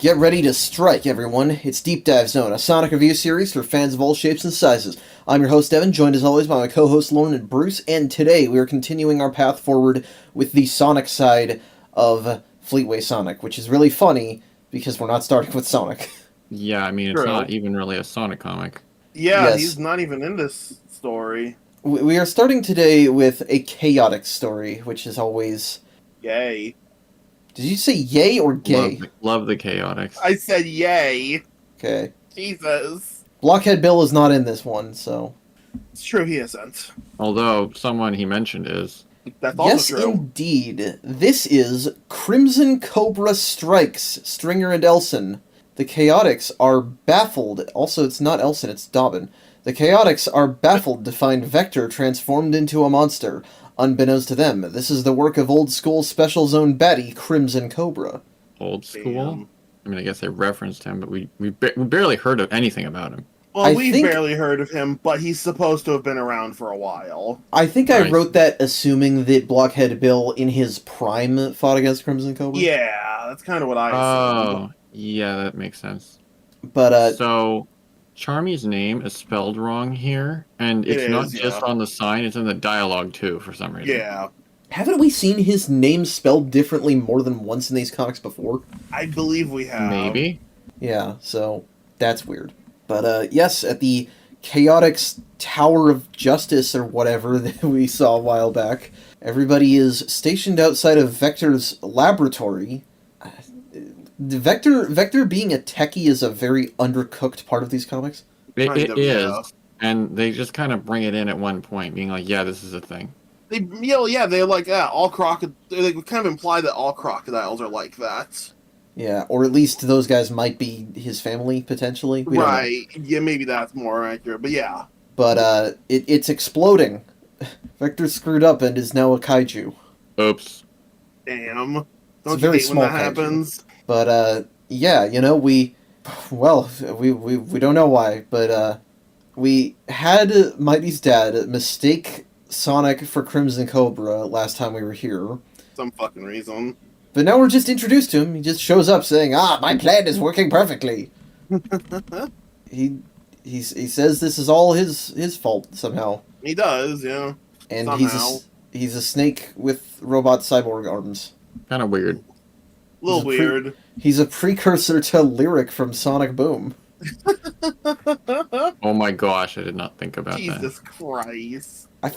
Get ready to strike, everyone. It's Deep Dive Zone, a Sonic review series for fans of all shapes and sizes. I'm your host, Evan, joined as always by my co-hosts Lauren and Bruce, and today we are continuing our path forward with the Sonic side of Fleetway Sonic, which is really funny because we're not starting with Sonic. Yeah, I mean, it's not even really a Sonic comic. Yeah, Yes. he's not even in this story. We are starting today with a chaotic story, which is always... Yay. Did you say yay or gay? Love the chaotics. I said yay. Okay. Jesus. Blockhead Bill is not in this one, so... It's true, he isn't. Although, someone he mentioned is. That's also Yes, true. indeed. This is Crimson Cobra Strikes, Stringer and Elson. The Chaotix are baffled. Also, it's not Elson, it's Dobbin. The Chaotix are baffled to find Vector transformed into a monster. Unbeknownst to them, this is the work of old-school Special Zone baddie Crimson Cobra. Old school? Damn. I mean, I guess they referenced him, but we barely heard of anything about him. Well, I we've think- barely heard of him, but he's supposed to have been around for a while. I think I Right. wrote that assuming that Blockhead Bill, in his prime, fought against Crimson Cobra. Yeah, that's kind of what I assumed. Oh, yeah, that makes sense. But, So, Charmy's name is spelled wrong here, and It it's not is, just yeah. on the sign, it's in the dialogue too, for some reason. Yeah, haven't we seen his name spelled differently more than once in these comics before? I believe we have. Maybe? Yeah, so that's weird. But, yes, at the Chaotix Tower of Justice or whatever that we saw a while back, everybody is stationed outside of Vector's laboratory. Vector being a techie is a very undercooked part of these comics. It Kind of, is. yeah. And they just kind of bring it in at one point, being like, yeah, this is a thing. They they're like, yeah, they kind of imply that all crocodiles are like that. Yeah, or at least those guys might be his family, potentially. We don't know. Right. Yeah, maybe that's more accurate, but yeah. But, it's exploding. Vector screwed up and is now a kaiju. Oops. Damn. a Don't you very hate when small that kaiju. happens? But, yeah, you know, we don't know why, but, we had Mighty's dad mistake Sonic for Crimson Cobra last time we were here. Some fucking reason. But now we're just introduced to him. He just shows up saying, my plan is working perfectly. He says this is all his fault somehow. He does, yeah. And Somehow. he's a snake with robot cyborg arms. Kind of weird. A little He's a weird. He's a precursor to Lyric from Sonic Boom. Oh my gosh, I did not think about that. Jesus Christ. I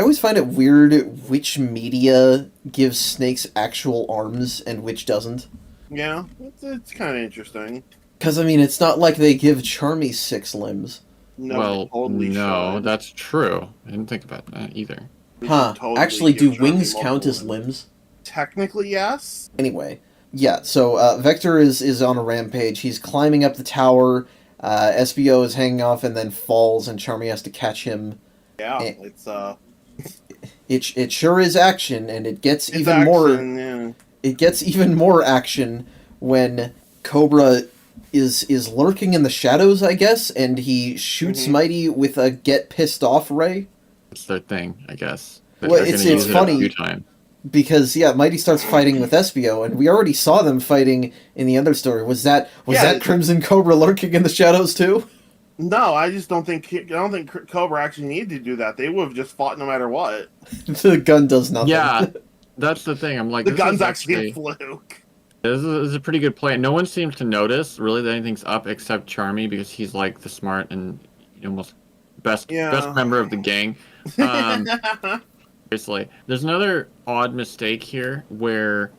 always find it weird which media gives snakes actual arms and which doesn't. Yeah, it's kind of interesting. Because, I mean, it's not like they give Charmy 6 limbs. No, Well, they totally no, should. that's true. I didn't think about that either. They Huh. should totally Actually, give do Charmy wings count multiple as limbs? Technically, yes. Anyway, yeah, so Vector is on a rampage. He's climbing up the tower. SBO is hanging off and then falls, and Charmy has to catch him. Yeah, Eh. it's It sure is action, and it gets it's even more. action, yeah. It gets even more action when Cobra is lurking in the shadows, I guess, and he shoots Mhm. Mighty with a get pissed off ray. It's their thing, I guess. Well, They're it's gonna use it funny. a few times. Because yeah, Mighty starts fighting with SBO, and we already saw them fighting in the other story. Was that Yeah, Crimson Cobra lurking in the shadows too? No, I just don't think Cobra actually needed to do that. They would have just fought no matter what. The gun does nothing. Yeah, that's the thing. I'm like, The this gun's is actually a fluke. This is a pretty good play. No one seems to notice really that anything's up except Charmy because he's like the smart and almost best member of the gang. Seriously, there's another odd mistake here where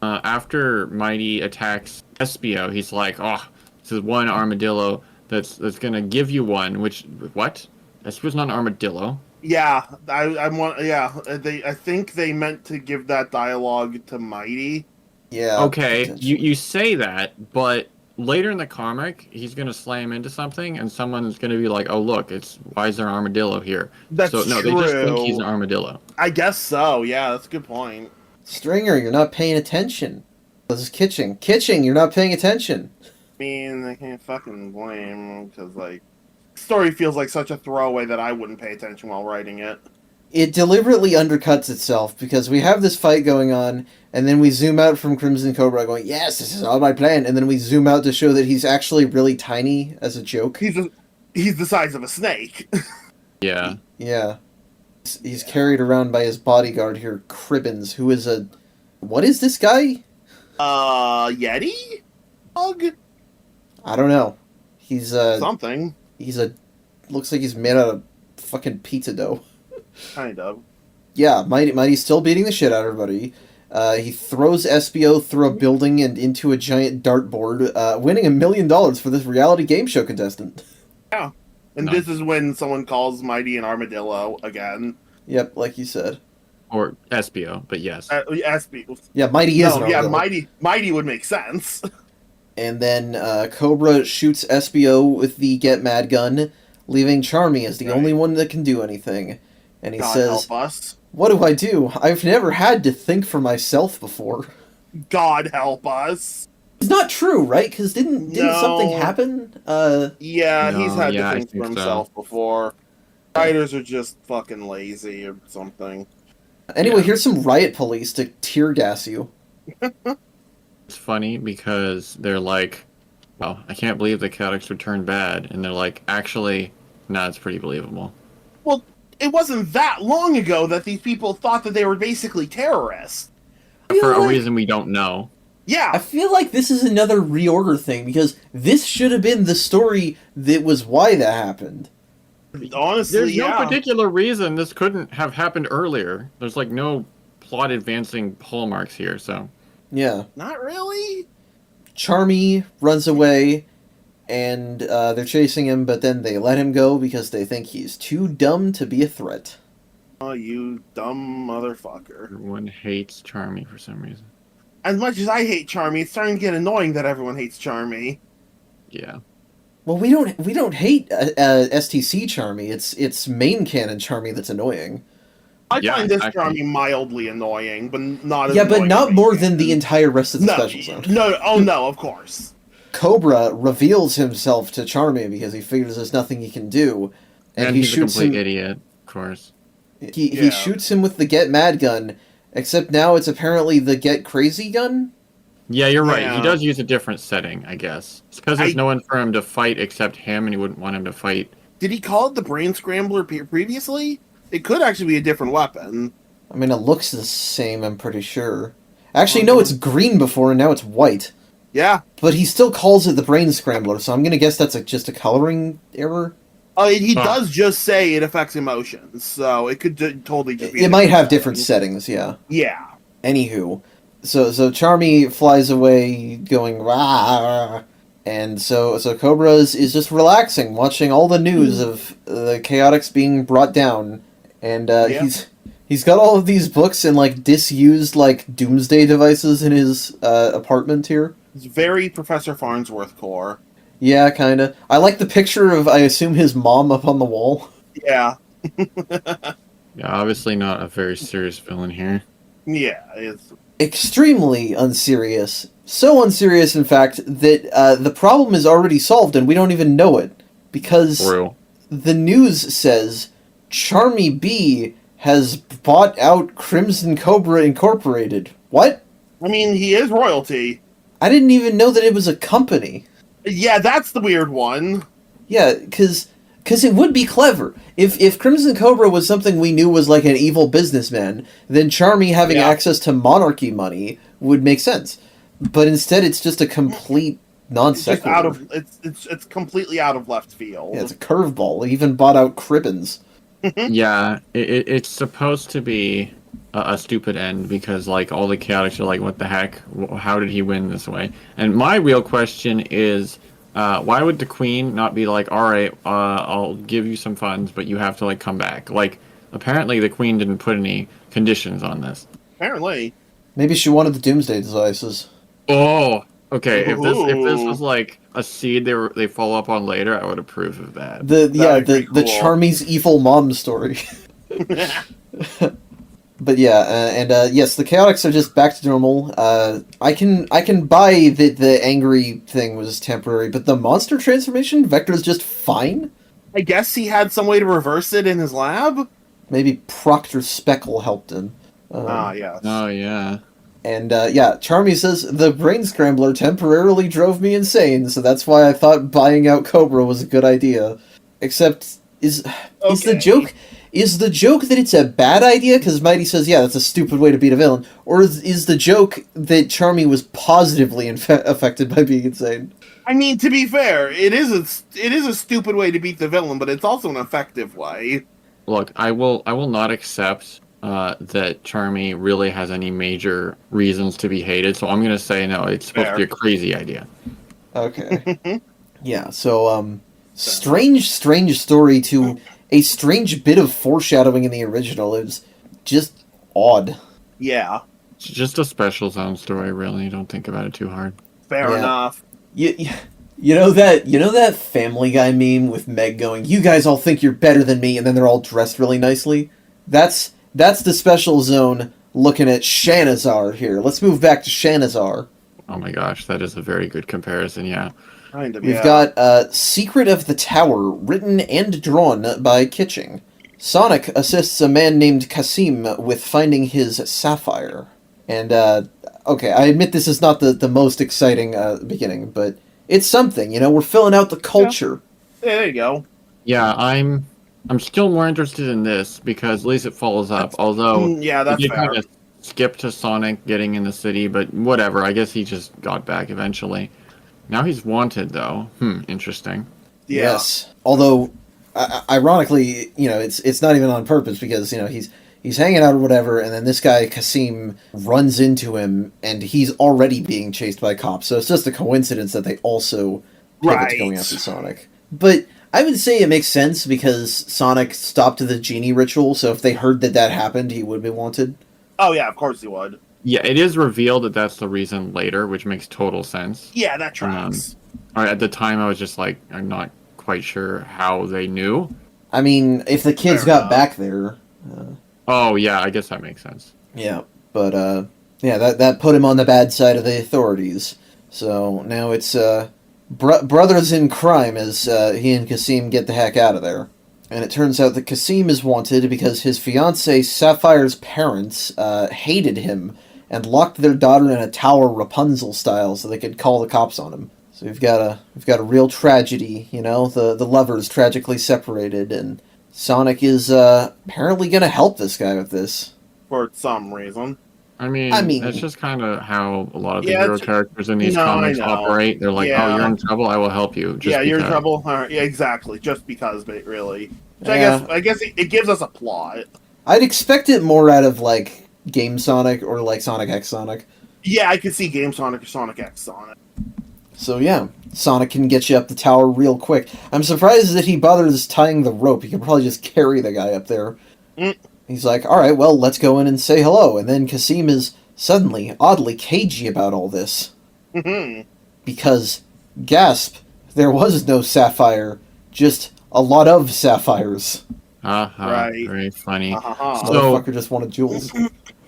after Mighty attacks SBO, he's like, "Oh, this is one armadillo that's gonna give you one." Which what? SBO's not an armadillo. Yeah, I think they meant to give that dialogue to Mighty. Yeah. Okay, potentially. you say that, but later in the comic, he's gonna slam into something, and someone's gonna be like, "Oh, look, why is there an armadillo here?" That's so no, true. they just think he's an armadillo. I guess so. Yeah, that's a good point. Stringer, you're not paying attention. This is Kitching. Kitching, you're not paying attention. I mean, I can't fucking blame because like, story feels like such a throwaway that I wouldn't pay attention while writing it. it deliberately undercuts itself because we have this fight going on, and then we zoom out from Crimson Cobra going, yes, this is all my plan, and then we zoom out to show that he's actually really tiny as a joke. He's the size of a snake. Yeah. Yeah. He's carried around by his bodyguard here, Cribbins, who is a... What is this guy? Yeti? Hug? I don't know. He's Something. Looks like he's made out of fucking pizza dough. Kind of. Yeah, Mighty's still beating the shit out of everybody. He throws SBO through a building and into a giant dartboard, winning $1 million for this reality game show contestant. Yeah. And This is when someone calls Mighty an armadillo again. Yep, like you said. Or SBO, but yes. SBO. Yeah, Mighty is an No, yeah, armadillo. Mighty would make sense. And then Cobra shoots SBO with the Get Mad gun, leaving Charmy as the only one that can do anything. And he God says, help us. "What do I do? I've never had to think for myself before." God help us. It's not true, right? Because didn't something happen? Yeah, No, he's had yeah, I to think for think himself before. Writers are just fucking lazy or something. Anyway, Yeah. here's some riot police to tear gas you. It's funny because they're like, well, I can't believe the Chaotix would turn bad. And they're like, actually, no, it's pretty believable. Well, it wasn't that long ago that these people thought that they were basically terrorists. For a like- reason we don't know. I Yeah, feel like this is another reorder thing, because this should have been the story that was why that happened. honestly, There's yeah. no particular reason this couldn't have happened earlier. There's like no plot advancing hallmarks here, so. Yeah. Not really. Charmy runs away, and they're chasing him, but then they let him go because they think he's too dumb to be a threat. Oh, you dumb motherfucker. Everyone hates Charmy for some reason. As much as I hate Charmy, it's starting to get annoying that everyone hates Charmy. Yeah. Well, we don't hate STC Charmy. It's main canon Charmy that's annoying. I Yeah, find this exactly. Charmy mildly annoying, but not as Yeah, but annoying not as more main than the canon. entire rest of the No, special zone. no, oh no, of course. Cobra reveals himself to Charmy because he figures there's nothing he can do, And he he's a shoots complete him. idiot, of course. He Yeah. shoots him with the Get Mad gun, except now it's apparently the Get Crazy gun. Yeah, you're right. Yeah. He does use a different setting, I guess. It's because there's I- no one for him to fight except him, and he wouldn't want him to fight. Did he call it the Brain Scrambler previously? It could actually be a different weapon. I mean, it looks the same, I'm pretty sure. Actually, no, it's green before, and now it's white. Yeah. But he still calls it the Brain Scrambler, so I'm gonna guess that's just a coloring error. Oh, he Ah. does just say it affects emotions, so it could totally just be. It a might have different setting. settings, yeah. Yeah. Anywho, so Charmy flies away, going rah, and so Cobra is just relaxing, watching all the news of the Chaotix being brought down, and Yeah. he's got all of these books and like disused like doomsday devices in his apartment here. It's very Professor Farnsworth core. Yeah, kinda. I like the picture of, I assume, his mom up on the wall. Yeah. Yeah, obviously not a very serious villain here. Yeah, it's Extremely unserious. So unserious, in fact, that the problem is already solved and we don't even know it. Because True. the news says Charmy B has bought out Crimson Cobra Incorporated. What? I mean, he is royalty. I didn't even know that it was a company. Yeah, that's the weird one. Yeah, because it would be clever. If Crimson Cobra was something we knew was like an evil businessman, then Charmy having Yeah. access to monarchy money would make sense. But instead, it's just a complete non It's just sequitur. out of it's completely out of left field. Yeah, it's a curveball. He even bought out Cribbins. Yeah, it's supposed to be a stupid end because like all the Chaotix are like, what the heck? How did he win this way? And my real question is, why would the Queen not be like, all right, I'll give you some funds, but you have to like come back? Like, apparently the Queen didn't put any conditions on this. Apparently. Maybe she wanted the Doomsday devices. Oh, okay. If this Ooh. was like a seed they follow up on later, I would approve of that. The That'd be the cool. Charmy's evil mom story. But yeah, yes, the Chaotix are just back to normal. I can buy that the angry thing was temporary, but the monster transformation Vector's just fine. I guess he had some way to reverse it in his lab. Maybe Proctor Speckle helped him. Yes. Oh, yeah. And, Charmy says, the brain scrambler temporarily drove me insane, so that's why I thought buying out Cobra was a good idea. Except, is the joke that it's a bad idea? Because Mighty says, yeah, that's a stupid way to beat a villain. Or is the joke that Charmy was positively affected by being insane? I mean, to be fair, it is a stupid way to beat the villain, but it's also an effective way. Look, I will not accept that Charmy really has any major reasons to be hated, so I'm going to say no, it's supposed to be a crazy idea. Okay. Yeah, so, strange story to a strange bit of foreshadowing in the original. It was just odd. Yeah. It's just a special zone story, really. Don't think about it too hard. Fair enough. You know that Family Guy meme with Meg going, "You guys all think you're better than me," and then they're all dressed really nicely? That's the special zone looking at Shanazar here. Let's move back to Shanazar. Oh my gosh, that is a very good comparison, yeah. Kind of, We've got Secret of the Tower, written and drawn by Kitching. Sonic assists a man named Kasim with finding his sapphire. And, okay, I admit this is not the most exciting beginning, but it's something, we're filling out the culture. Yeah, there you go. Yeah, I'm still more interested in this, because at least it follows up, although that's you fair. kind of skip to Sonic getting in the city, but whatever, I guess he just got back eventually. Now he's wanted, though. Interesting. Yeah. Yes. Although, ironically, it's not even on purpose, because, he's hanging out or whatever, and then this guy, Kasim, runs into him, and he's already being chased by cops, so it's just a coincidence that they also pivot to going after Sonic. But I would say it makes sense, because Sonic stopped the genie ritual, so if they heard that happened, he would be wanted. Oh, yeah, of course he would. Yeah, it is revealed that that's the reason later, which makes total sense. Yeah, that tracks. At the time, I was just like, I'm not quite sure how they knew. I mean, if the kids got back there... Oh, yeah, I guess that makes sense. Yeah, but, that put him on the bad side of the authorities. So now it's, brothers in crime as he and Kasim get the heck out of there. And it turns out that Kasim is wanted because his fiancée Sapphire's parents hated him and locked their daughter in a tower Rapunzel style so they could call the cops on him. So we've got a real tragedy, the lovers tragically separated, and Sonic is apparently going to help this guy with this. For some reason. I mean, that's just kind of how a lot of the hero characters in these comics operate. They're like, oh, you're in trouble, I will help you. You're in trouble? Yeah, exactly. Just because, really. So I guess it gives us a plot. I'd expect it more out of, Game Sonic or, Sonic X Sonic. Yeah, I could see Game Sonic or Sonic X Sonic. So, yeah, Sonic can get you up the tower real quick. I'm surprised that he bothers tying the rope. He could probably just carry the guy up there. He's like, alright, well, let's go in and say hello. And then Kasim is suddenly, oddly cagey about all this. Because, gasp, there was no sapphire, just a lot of sapphires. Right. Very funny. So, motherfucker just wanted jewels.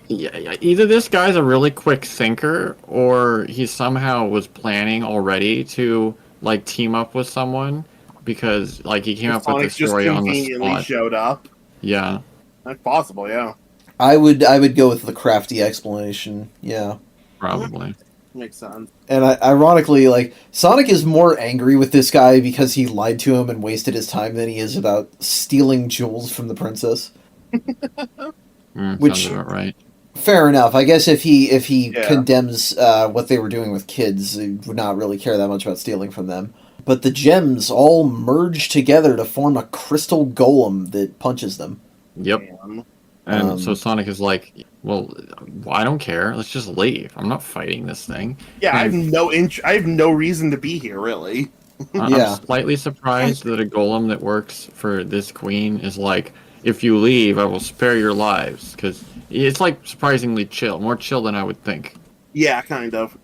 Yeah, either this guy's a really quick thinker, or he somehow was planning already to, team up with someone, because, he came up with the story on the spot. Sonic just conveniently showed up. Yeah. That's possible, yeah. I would go with the crafty explanation, yeah. Probably. Makes sense. And ironically, Sonic is more angry with this guy because he lied to him and wasted his time than he is about stealing jewels from the princess. Which, sounds about right. Fair enough. I guess if he condemns what they were doing with kids, he would not really care that much about stealing from them. But the gems all merge together to form a crystal golem that punches them. Yep. And so Sonic is like, well, I don't care. Let's just leave. I'm not fighting this thing. Yeah, I have no reason to be here, really. I'm slightly surprised that a golem that works for this queen is like, if you leave, I will spare your lives. Because it's surprisingly chill. More chill than I would think. Yeah, kind of.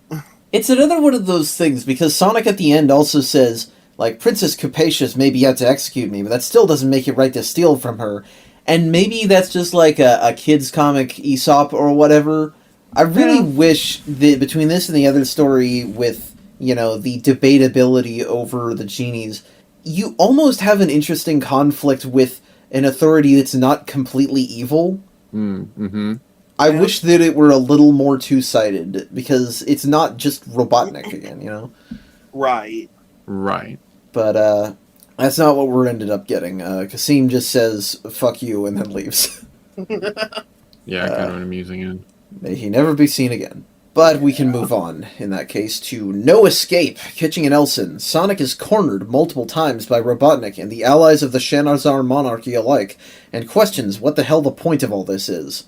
It's another one of those things, because Sonic at the end also says, Princess Capacious may be out to execute me, but that still doesn't make it right to steal from her. And maybe that's just a kid's comic Aesop or whatever. I really wish that between this and the other story with, the debatability over the genies, you almost have an interesting conflict with an authority that's not completely evil. Mm-hmm. I wish that it were a little more two-sided, because it's not just Robotnik again, you know? Right. Right. But, that's not what we're ended up getting. Kasim just says, fuck you, and then leaves. Yeah, kind of an amusing end. May he never be seen again. But we can move on, in that case, to No Escape, Kitching and Elson. Sonic is cornered multiple times by Robotnik and the allies of the Shanazar monarchy alike, and questions what the hell the point of all this is.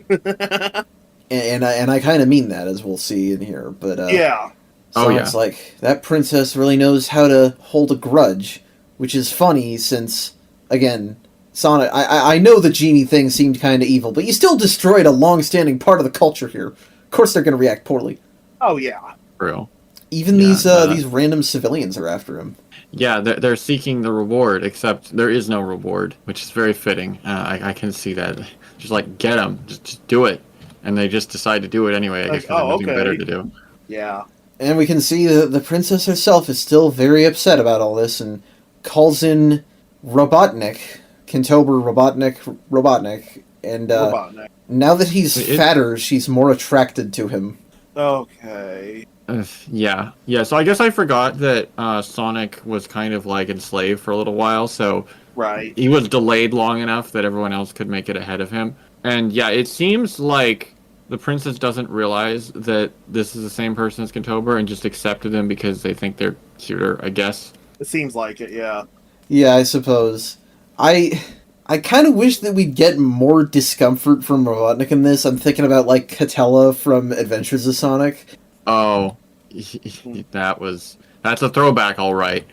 and I kind of mean that, as we'll see in here, but Yeah. Sonic's like, that princess really knows how to hold a grudge, which is funny since, again, Sonic, I know the genie thing seemed kind of evil, but you still destroyed a long-standing part of the culture here. Of course they're going to react poorly. Oh, yeah. Real. Even these random civilians are after him. Yeah, they're seeking the reward, except there is no reward, which is very fitting. I can see that. Just like, get them. Just do it. And they just decide to do it anyway, I guess, because there's nothing better to do. Yeah. And we can see that the princess herself is still very upset about all this and calls in Robotnik, Kintobor Robotnik, and Robotnik. now that he's fatter, she's more attracted to him. Okay. Yeah. So I guess I forgot that Sonic was kind of like enslaved for a little while, so Right. he was delayed long enough that everyone else could make it ahead of him. And yeah, it seems like the princess doesn't realize that this is the same person as Kintobor and just accepted them because they think they're cuter, I guess. It seems like it, yeah. Yeah, I suppose. I kind of wish that we'd get more discomfort from Robotnik in this. I'm thinking about, like, Catella from Adventures of Sonic. Oh, that's a throwback, all right.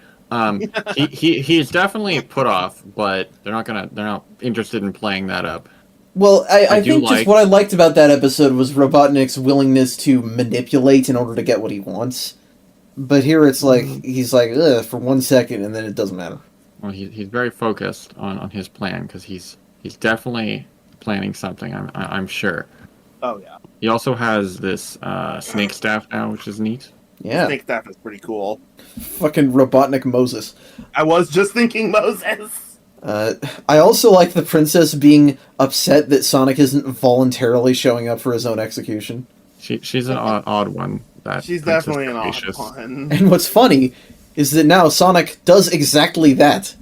He's definitely put off, but they're not interested in playing that up. Well, I think just what I liked about that episode was Robotnik's willingness to manipulate in order to get what he wants. But here it's like, he's like, ugh, for 1 second, and then it doesn't matter. Well, he's very focused on his plan, because he's definitely planning something, I'm sure. Oh, yeah. He also has this snake staff now, which is neat. Yeah. Snake staff is pretty cool. Fucking Robotnik Moses. I was just thinking Moses. I also like the princess being upset that Sonic isn't voluntarily showing up for his own execution. She's an odd one. She's definitely an odd one. And what's funny is that now Sonic does exactly that.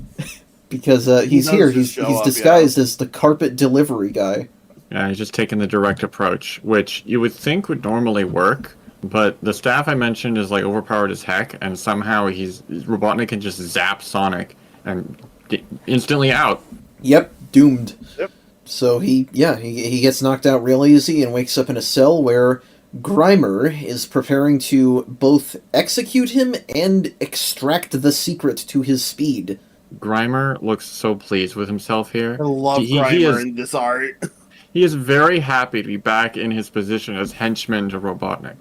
Because he's here, he's disguised as the carpet delivery guy. Yeah, he's just taking the direct approach, which you would think would normally work, but the staff I mentioned is like overpowered as heck, and somehow Robotnik can just zap Sonic and get instantly out. Yep, doomed. Yep. So he gets knocked out real easy and wakes up in a cell where Grimer is preparing to both execute him and extract the secret to his speed. Grimer looks so pleased with himself here. I love Grimer in this art. He is very happy to be back in his position as henchman to Robotnik.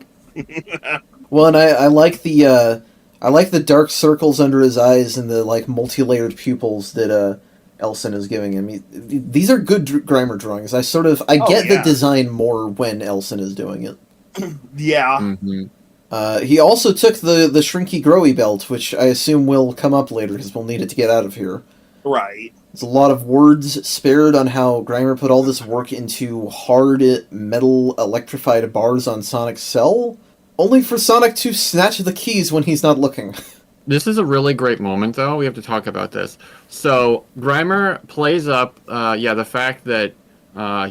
Well, and I like the dark circles under his eyes and the like multi-layered pupils that Elson is giving him. These are good Grimer drawings. I get the design more when Elson is doing it. Yeah. Mm-hmm. He also took the Shrinky Growy belt, which I assume will come up later because we'll need it to get out of here. Right. There's a lot of words spared on how Grimer put all this work into hard metal electrified bars on Sonic's cell, only for Sonic to snatch the keys when he's not looking. This is a really great moment, though. We have to talk about this. So, Grimer plays up, the fact that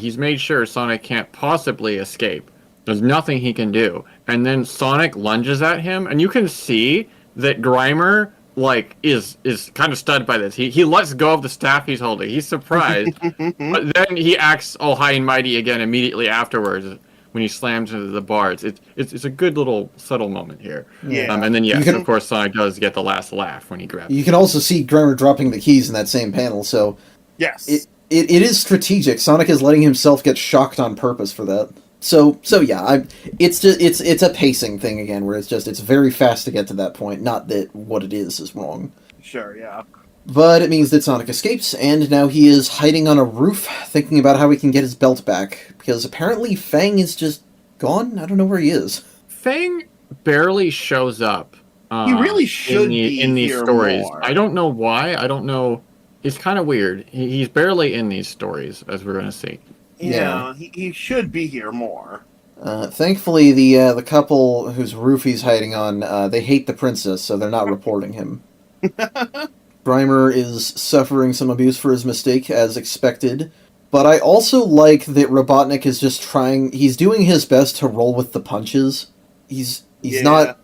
he's made sure Sonic can't possibly escape. There's nothing he can do. And then Sonic lunges at him, and you can see that Grimer is kind of stunned by this. He lets go of the staff he's holding. He's surprised, but then he acts all high and mighty again immediately afterwards when he slams into the bars. It's a good little subtle moment here. Yeah. And then of course Sonic does get the last laugh when he grabs. You can also see Grimer dropping the keys in that same panel. So yes, it is strategic. Sonic is letting himself get shocked on purpose for that. So yeah, it's a pacing thing again, where it's very fast to get to that point. Not that what it is wrong. Sure, yeah. But it means that Sonic escapes, and now he is hiding on a roof, thinking about how he can get his belt back, because apparently Fang is just gone. I don't know where he is. Fang barely shows up. He really should be in these here stories. more. I don't know why. I don't know. he's kind of weird. He's barely in these stories, as we're gonna see. Yeah, he should be here more. Thankfully, the couple whose roof he's hiding on, they hate the princess, so they're not reporting him. Grimer is suffering some abuse for his mistake, as expected. But I also like that Robotnik is just he's doing his best to roll with the punches. He's not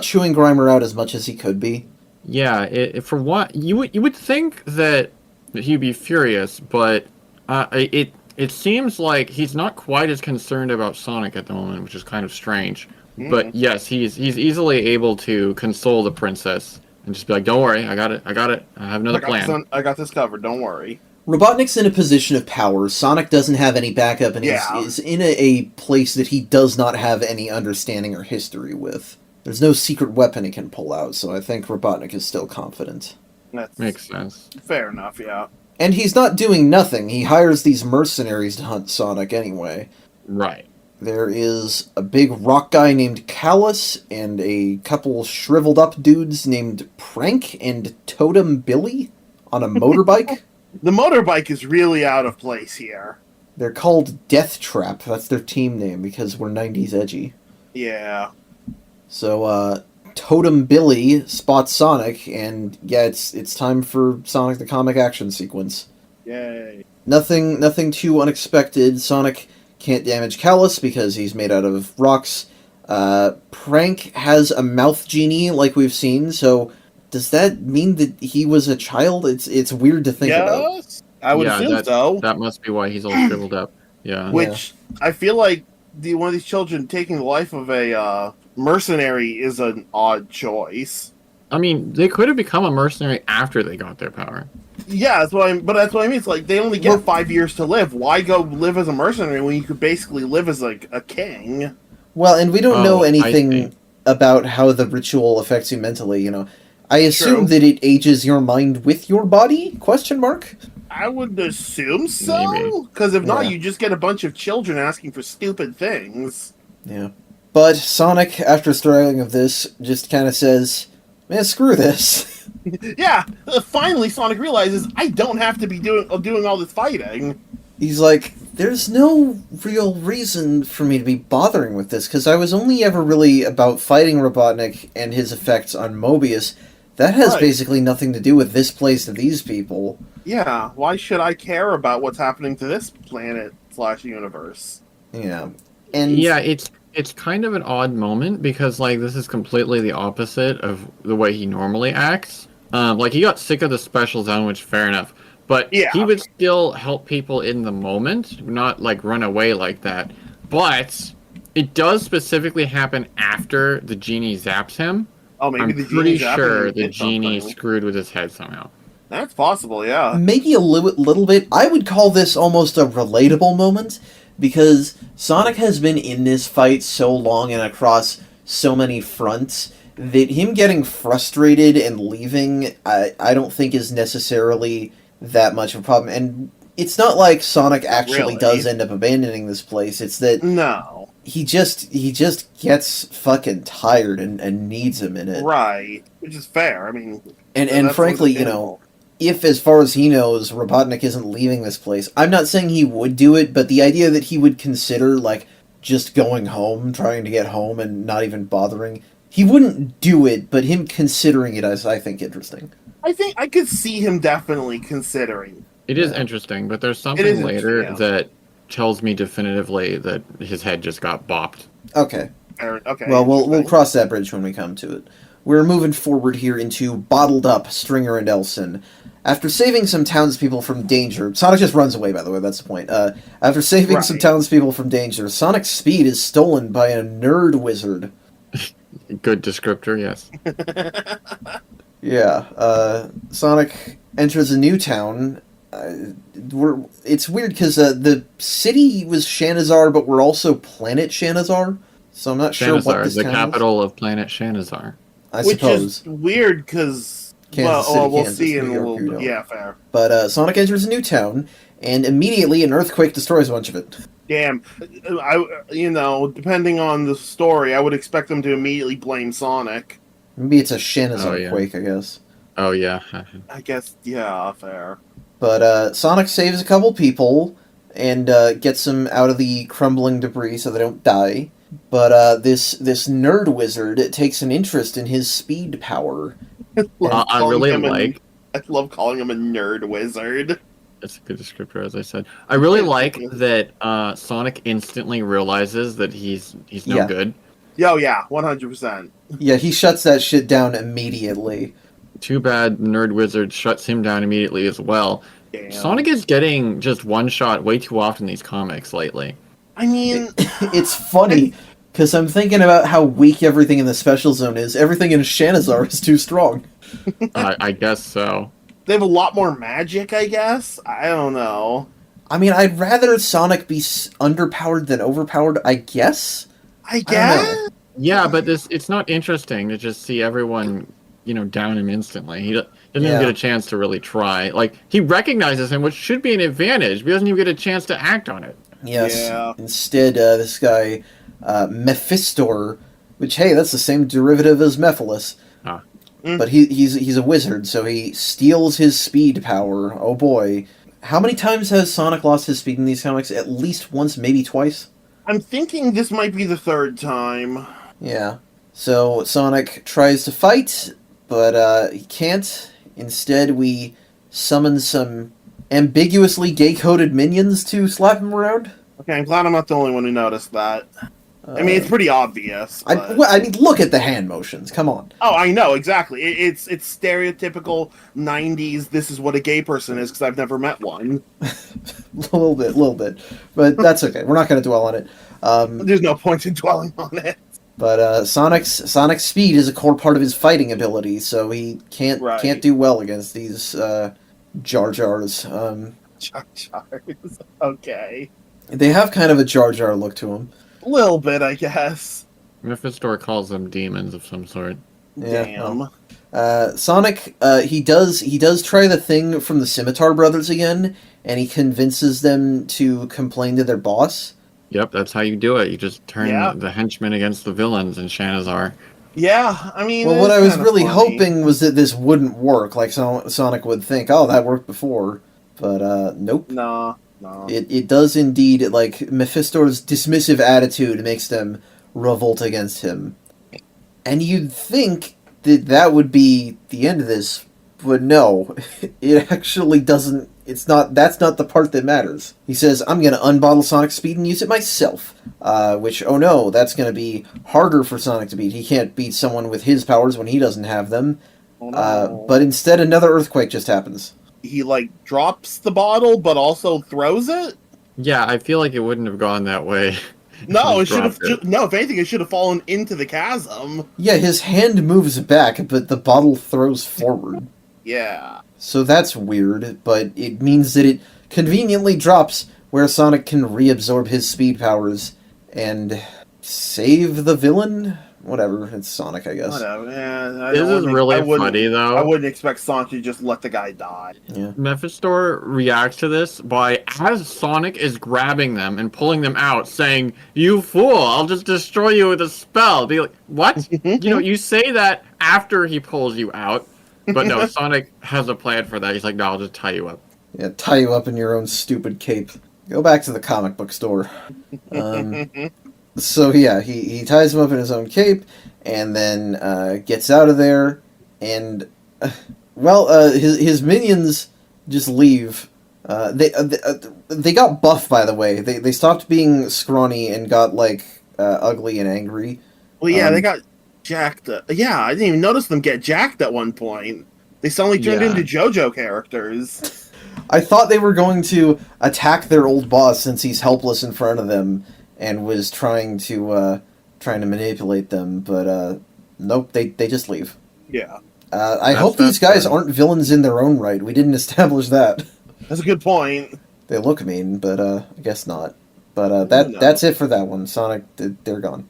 chewing Grimer out as much as he could be. Yeah, for what you would think that he'd be furious, but it seems like he's not quite as concerned about Sonic at the moment, which is kind of strange. But yes, he's easily able to console the princess and just be like, "Don't worry, I got it. I have another plan. I got this covered. Don't worry." Robotnik's in a position of power. Sonic doesn't have any backup and is in a place that he does not have any understanding or history with. There's no secret weapon he can pull out, so I think Robotnik is still confident. That Makes sense. Fair enough, yeah. And he's not doing nothing. He hires these mercenaries to hunt Sonic anyway. Right. There is a big rock guy named Callus, and a couple shriveled up dudes named Prank and Totem Billy on a motorbike. The motorbike is really out of place here. They're called Death Trap. That's their team name because we're 90s edgy. Yeah. So, Totem Billy spots Sonic, and yeah, it's time for Sonic the Comic action sequence. Yay. Nothing too unexpected. Sonic can't damage Callus because he's made out of rocks. Prank has a mouth genie, like we've seen, so does that mean that he was a child? It's weird to think about. Yes, I would assume so. That must be why he's all shriveled up. Yeah. Which, I feel like one of these children taking the life of a mercenary is an odd choice. I mean, they could have become a mercenary after they got their power. Yeah, that's what I mean. It's like they only get 5 years to live. Why go live as a mercenary when you could basically live as like a king? Well, and we don't know anything about how the ritual affects you mentally, I assume that it ages your mind with your body? Question mark? I would assume so. Because if not, you just get a bunch of children asking for stupid things. Yeah. But Sonic, after struggling of this, just kind of says, man, screw this. Yeah, finally Sonic realizes, I don't have to be doing all this fighting. He's like, there's no real reason for me to be bothering with this, because I was only ever really about fighting Robotnik and his effects on Mobius. That has basically nothing to do with this place to these people. Yeah, why should I care about what's happening to this planet/universe? Yeah. And yeah, it's kind of an odd moment because this is completely the opposite of the way he normally acts. He got sick of the special zone, which fair enough. But he would still help people in the moment, not run away like that. But it does specifically happen after the genie zaps him. Oh, maybe I'm pretty sure the genie screwed with his head somehow. That's possible, yeah. Maybe a little bit. I would call this almost a relatable moment, because Sonic has been in this fight so long and across so many fronts that him getting frustrated and leaving, I don't think is necessarily that much of a problem. And it's not like Sonic actually does end up abandoning this place. It's that he just gets fucking tired and needs him in it. Right, which is fair. I mean, and frankly, if as far as he knows, Robotnik isn't leaving this place, I'm not saying he would do it, but the idea that he would consider just going home, trying to get home, and not even bothering, he wouldn't do it. But him considering it is, I think, interesting. I think I could see him definitely considering. It is interesting, but there's something later that tells me definitively that his head just got bopped. Okay. Okay. Well, we'll cross that bridge when we come to it. We're moving forward here into Bottled Up, Stringer and Elson. After saving some townspeople from danger... Sonic just runs away, by the way, that's the point. After saving some townspeople from danger, Sonic's speed is stolen by a nerd wizard. Good descriptor, yes. Yeah, Sonic enters a new town. It's weird because the city was Shanazar, but we're also Planet Shanazar, so I'm not sure what this the town capital of Planet Shanazar. I suppose. Which is weird because, we'll see in a little bit. Yeah, fair. But Sonic enters a new town, and immediately an earthquake destroys a bunch of it. Damn, depending on the story, I would expect them to immediately blame Sonic. Maybe it's a Shanazar quake, I guess. Oh yeah. I guess, yeah, fair. But Sonic saves a couple people and gets them out of the crumbling debris so they don't die. But this nerd wizard takes an interest in his speed power. I really like. I love calling him a nerd wizard. That's a good descriptor, as I said. I really like that Sonic instantly realizes that he's no Yeah. good. Yo, yeah, 100%. Yeah, he shuts that shit down immediately. Too bad Nerd Wizard shuts him down immediately as well. Damn. Sonic is getting just one shot way too often in these comics lately. I mean, It's funny, because I'm thinking about how weak everything in the Special Zone is. Everything in Shanazar is too strong. I guess so. they have a lot more magic, I guess. I don't know. I mean, I'd rather Sonic be underpowered than overpowered, I guess? I guess. Yeah, but it's not interesting to just see everyone, down him instantly. He doesn't even get a chance to really try. Like, he recognizes him, which should be an advantage, but he doesn't even get a chance to act on it. Yes. Yeah. Instead, this guy, Mephistor, which, hey, that's the same derivative as Mephiles. Ah. But he's a wizard, so he steals his speed power. Oh boy. How many times has Sonic lost his speed in these comics? At least once, maybe twice? I'm thinking this might be the third time. Yeah. So Sonic tries to fight, but he can't. Instead, we summon some ambiguously gay-coded minions to slap him around. Okay, I'm glad I'm not the only one who noticed that. I mean, it's pretty obvious. But... I mean, look at the hand motions. Come on. Oh, I know, exactly. It's stereotypical 90s, this is what a gay person is, because I've never met one. A little bit. But that's okay. We're not going to dwell on it. There's no point in dwelling on it. But Sonic's speed is a core part of his fighting ability, so he can't do well against these Jar Jars. Jar Jars. Okay. They have kind of a Jar Jar look to them. A little bit, I guess. Mephistor calls them demons of some sort. Yeah, Damn. Sonic, he does try the thing from the Scimitar Brothers again, and he convinces them to complain to their boss. Yep, that's how you do it. You just turn the henchmen against the villains in Shanazar. Yeah, I mean... Well, what I was really hoping was that this wouldn't work, like Sonic would think, oh, that worked before. But, nope. No. It does indeed, like, Mephistor's dismissive attitude makes them revolt against him. And you'd think that would be the end of this, but no. It actually doesn't. That's not the part that matters. He says, I'm gonna unbottle Sonic's speed and use it myself. Which, oh no, that's gonna be harder for Sonic to beat. He can't beat someone with his powers when he doesn't have them. Oh, no. But instead, another earthquake just happens. He, drops the bottle, but also throws it? Yeah, I feel like it wouldn't have gone that way. No, it should have... No, if anything, it should have fallen into the chasm. Yeah, his hand moves back, but the bottle throws forward. Yeah. So that's weird, but it means that it conveniently drops where Sonic can reabsorb his speed powers and save the villain? Whatever, it's Sonic, I guess. Whatever. Yeah, This is really funny, though. I wouldn't expect Sonic to just let the guy die. Yeah. Mephistor reacts to this by, as Sonic is grabbing them and pulling them out, saying, "You fool, I'll just destroy you with a spell." Be like, what? You say that after he pulls you out, but no, Sonic has a plan for that. He's like, no, I'll just tie you up. Yeah, tie you up in your own stupid cape. Go back to the comic book store. So yeah, he ties him up in his own cape, and then gets out of there, and his minions just leave. They got buff, by the way. They stopped being scrawny and got ugly and angry. Well, yeah, they got jacked. Yeah, I didn't even notice them get jacked at one point. They suddenly turned into JoJo characters. I thought they were going to attack their old boss since he's helpless in front of them and was trying to manipulate them, but nope, they just leave. Yeah. I hope these guys aren't villains in their own right. We didn't establish that. That's a good point. They look mean, but I guess not. But that's it for that one. Sonic, they're gone.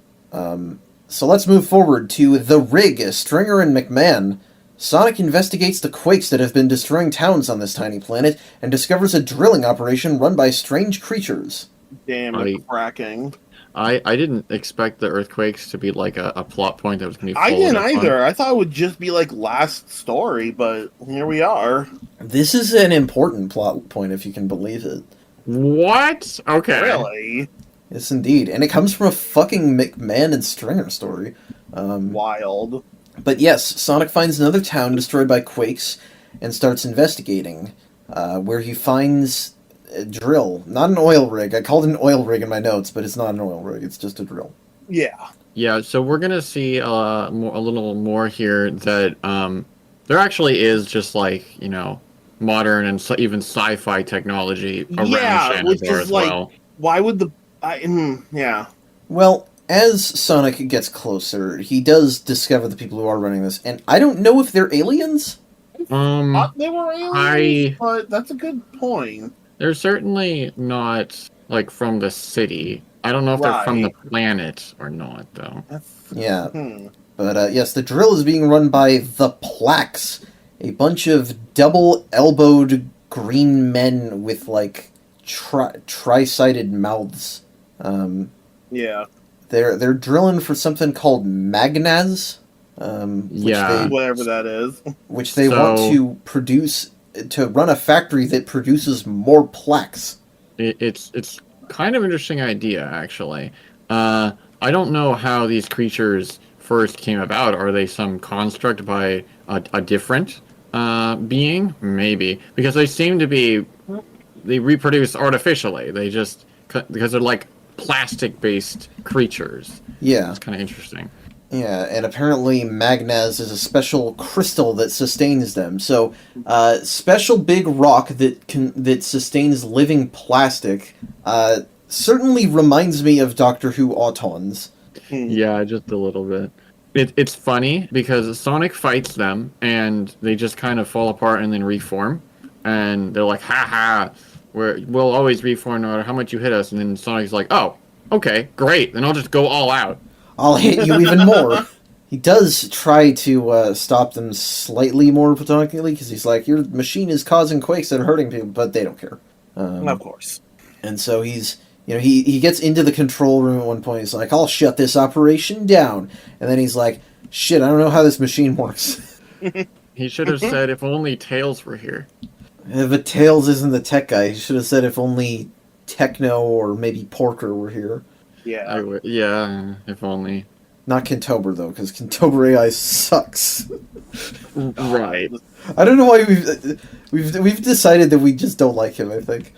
So let's move forward to The Rig, Stringer and McMahon. Sonic investigates the quakes that have been destroying towns on this tiny planet and discovers a drilling operation run by strange creatures. Damn, it's cracking. I didn't expect the earthquakes to be like a plot point that was going to be I followed didn't up on. either. I thought it would just be like last story, but here we are. This is an important plot point, if you can believe it. What? Okay. Really? Yes, indeed. And it comes from a fucking McMahon and Stringer story. Wild. But yes, Sonic finds another town destroyed by quakes and starts investigating, where he finds a drill. Not an oil rig. I called it an oil rig in my notes, but it's not an oil rig. It's just a drill. Yeah. Yeah, so we're gonna see a little more here that there actually is just like modern and even sci-fi technology around which Shanazar is as like, well. why would the... yeah. Well, as Sonic gets closer, he does discover the people who are running this, and I don't know if they're aliens. Thought they were aliens, but that's a good point. They're certainly not like from the city. I don't know if they're from the planet or not, though. Yeah. But yes, the drill is being run by the Plaques, a bunch of double-elbowed green men with, like, tri-sided mouths. Yeah. They're drilling for something called magnaz. Whatever that is. Which they want to produce, to run a factory that produces more plaques. It's kind of interesting idea, actually. I don't know how these creatures first came about. Are they some construct by a different being? Maybe. Because they seem to be... They reproduce artificially. They just... Because they're like plastic-based creatures. Yeah. It's kind of interesting. Yeah, and apparently magnaz is a special crystal that sustains them. So, special big rock that sustains living plastic certainly reminds me of Doctor Who Autons. Yeah, just a little bit. It's funny because Sonic fights them and they just kind of fall apart and then reform. And they're like, ha, we'll always reform no matter how much you hit us. And then Sonic's like, oh, okay, great. Then I'll just go all out. I'll hit you even more. He does try to stop them slightly more platonically, because he's like, your machine is causing quakes that are hurting people, but they don't care. Of course. And so he's, he gets into the control room at one point, he's like, I'll shut this operation down. And then he's like, shit, I don't know how this machine works. He should have said, if only Tails were here. But Tails isn't the tech guy. He should have said, if only Techno or maybe Porker were here. Yeah. Yeah, if only. Not Kintober, though, because Kintober AI sucks. Right. I don't know why we've decided that we just don't like him, I think.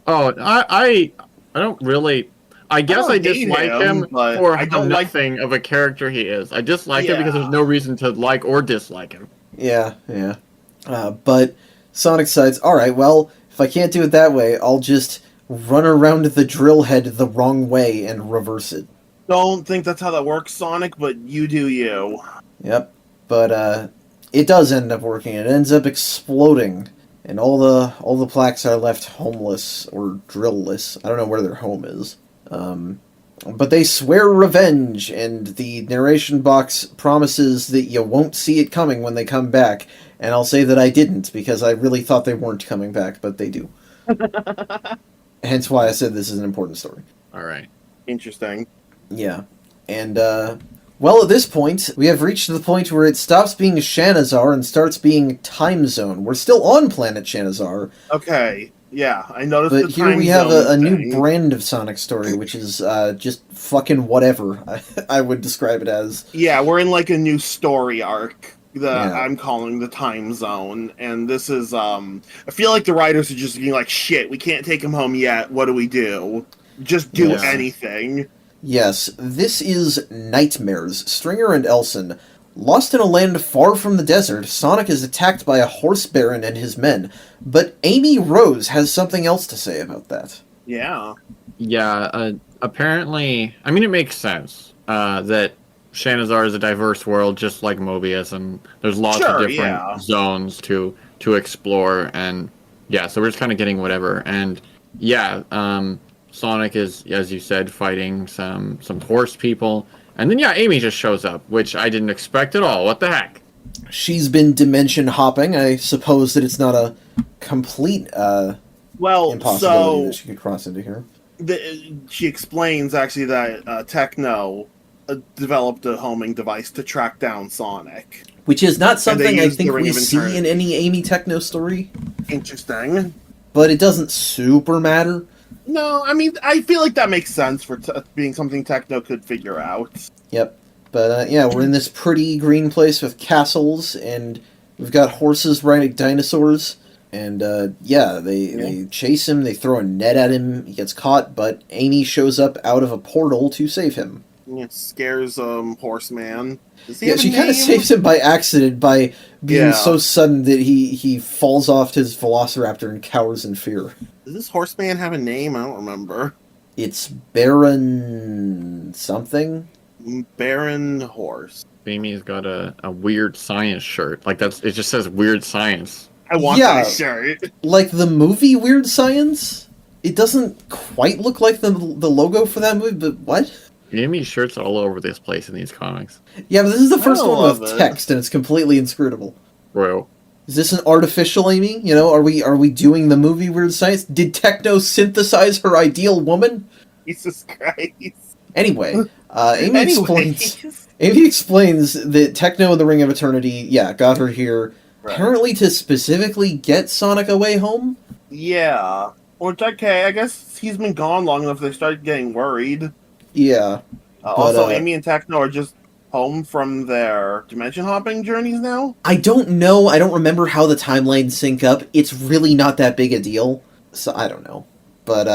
I don't really... I guess I dislike him for how nothing of a character he is. I dislike him because there's no reason to like or dislike him. Yeah. But Sonic decides, alright, well, if I can't do it that way, I'll just run around the drill head the wrong way and reverse it. Don't think that's how that works, Sonic, but you do you. Yep. But it does end up working. It ends up exploding, and all the plaques are left homeless or drill-less. I don't know where their home is. But they swear revenge, and the narration box promises that you won't see it coming when they come back. And I'll say that I didn't, because I really thought they weren't coming back, but they do. Hence why I said this is an important story. All right. Interesting. Yeah. And, well, at this point, we have reached the point where it stops being Shanazar and starts being Time Zone. We're still on planet Shanazar. Okay. Yeah, I noticed but the here time we have zone a new thing. brand of Sonic story, which is just fucking whatever, I would describe it as. Yeah, we're in like a new story arc that I'm calling the Time Zone, and this is I feel like the writers are just being like, shit, we can't take him home yet, what do we do? Just do anything. Yes, this is Knightmares. Stringer and Elson. Lost in a land far from the desert, Sonic is attacked by a horse baron and his men, but Amy Rose has something else to say about that. Yeah. Yeah, apparently, I mean, it makes sense that Shanazar is a diverse world, just like Mobius, and there's lots of different zones to explore, and yeah, so we're just kind of getting whatever, and yeah, Sonic is, as you said, fighting some horse people. And then, yeah, Amy just shows up, which I didn't expect at all. What the heck? She's been dimension hopping. I suppose that it's not a complete impossibility that she could cross into here. She explains actually that Techno developed a homing device to track down Sonic. Which is not they something I used the think Ring we of see in Eternity. any Amy Techno story, Interesting. but it doesn't super matter. No, I mean, I feel like that makes sense for being something Techno could figure out. Yep. But yeah, we're in this pretty green place with castles, and we've got horses riding dinosaurs. And they chase him, they throw a net at him, he gets caught, but Amy shows up out of a portal to save him. It scares Horseman. Does he Yeah, have a she kind of name? saves him by accident by being Yeah. so sudden that he falls off his velociraptor and cowers in fear. Does this Horseman have a name? I don't remember. It's Baron something. Baron Horse. Amy's got a weird science shirt. Like it just says weird science. I want Yeah. that shirt. Like the movie Weird Science? It doesn't quite look like the logo for that movie, but what? Amy's shirts all over this place in these comics. Yeah, but this is the first one love with it. text, and it's completely inscrutable. Bro. Is this an artificial Amy? You know, are we doing the movie Weird Science? Did Techno synthesize her ideal woman? Jesus Christ. Anyway, Amy Anyways. explains that Techno and the Ring of Eternity, got her here, Right. apparently to specifically get Sonic away home? Yeah. Or okay, I guess he's been gone long enough they started getting worried. Yeah. Also, Amy and Techno are just home from their dimension hopping journeys now. I don't know, I don't remember how the timelines sync up. It's really not that big a deal, so I don't know. But,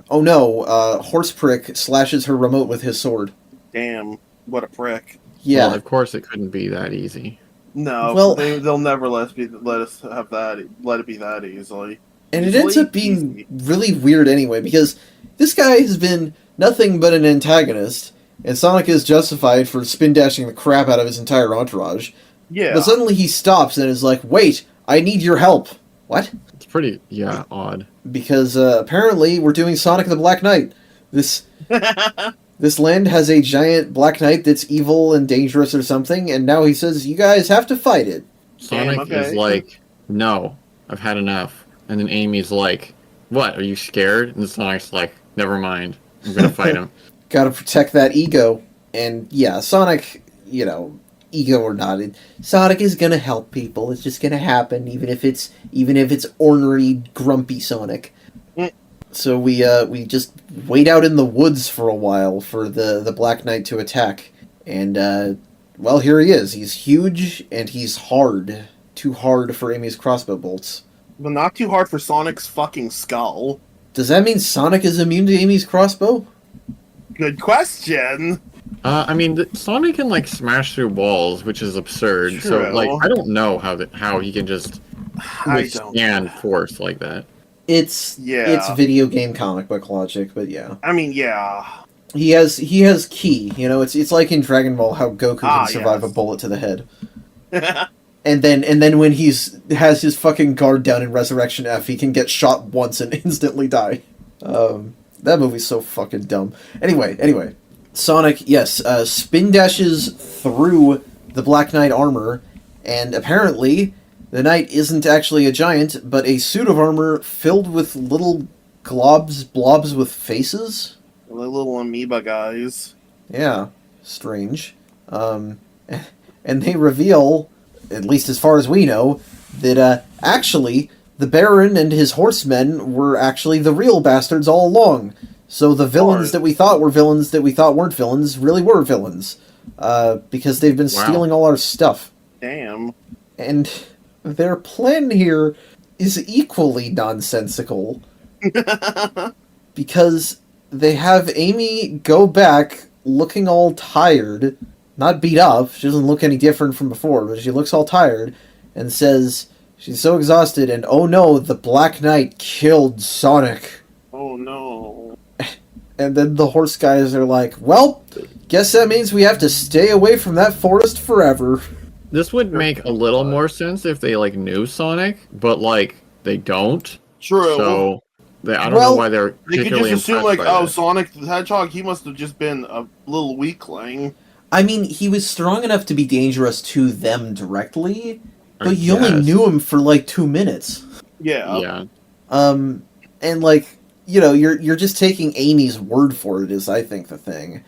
oh no, Horseprick slashes her remote with his sword. Damn, what a prick. Yeah. Well, of course it couldn't be that easy. No, Well- they'll never let us have that. Let it be that easily. And it ends up being really weird anyway, because this guy has been nothing but an antagonist, and Sonic is justified for spin-dashing the crap out of his entire entourage. Yeah. But suddenly he stops and is like, wait, I need your help. What? It's pretty, odd. Because apparently we're doing Sonic the Black Knight. This land has a giant Black Knight that's evil and dangerous or something, and now he says, you guys have to fight it. Sonic okay. is like, no, I've had enough. And then Amy's like, what, are you scared? And Sonic's like, never mind, I'm gonna fight him. Gotta protect that ego. And yeah, Sonic, ego or not, Sonic is gonna help people. It's just gonna happen, even if it's ornery, grumpy Sonic. Mm. So we just wait out in the woods for a while for the Black Knight to attack. And well, here he is. He's huge and he's hard. Too hard for Amy's crossbow bolts. But not too hard for Sonic's fucking skull. Does that mean Sonic is immune to Amy's crossbow? Good question. I mean, Sonic can like smash through walls, which is absurd. So True. like, I don't know how he can just I don't. withstand force like that. It's Yeah. video game comic book logic, but yeah. I mean, yeah. He has ki, it's like in Dragon Ball how Goku can survive yes. a bullet to the head. And then when has his fucking guard down in Resurrection F, he can get shot once and instantly die. That movie's so fucking dumb. Anyway. Sonic, yes, spin dashes through the Black Knight armor, and apparently the Knight isn't actually a giant, but a suit of armor filled with little blobs with faces. The little amoeba guys. Yeah, strange. And they reveal, at least as far as we know, that actually the Baron and his horsemen were actually the real bastards all along. So the villains that we thought were villains that we thought weren't villains really were villains. Because they've been stealing all our stuff. Damn. And their plan here is equally nonsensical. Because they have Amy go back looking all tired, not beat up, she doesn't look any different from before, but she looks all tired, and says she's so exhausted, and oh no, the Black Knight killed Sonic. Oh no. And then the horse guys are like, well, guess that means we have to stay away from that forest forever. This would make a little more sense if they like knew Sonic, but like they don't. True. So I don't know why they're They could particularly just assume, impressed like, by oh, that. Sonic the Hedgehog, he must have just been a little weakling. I mean, he was strong enough to be dangerous to them directly, but you only guess. knew him for like 2 minutes. Yeah. Yeah. And like, you're just taking Amy's word for it is, I think, the thing.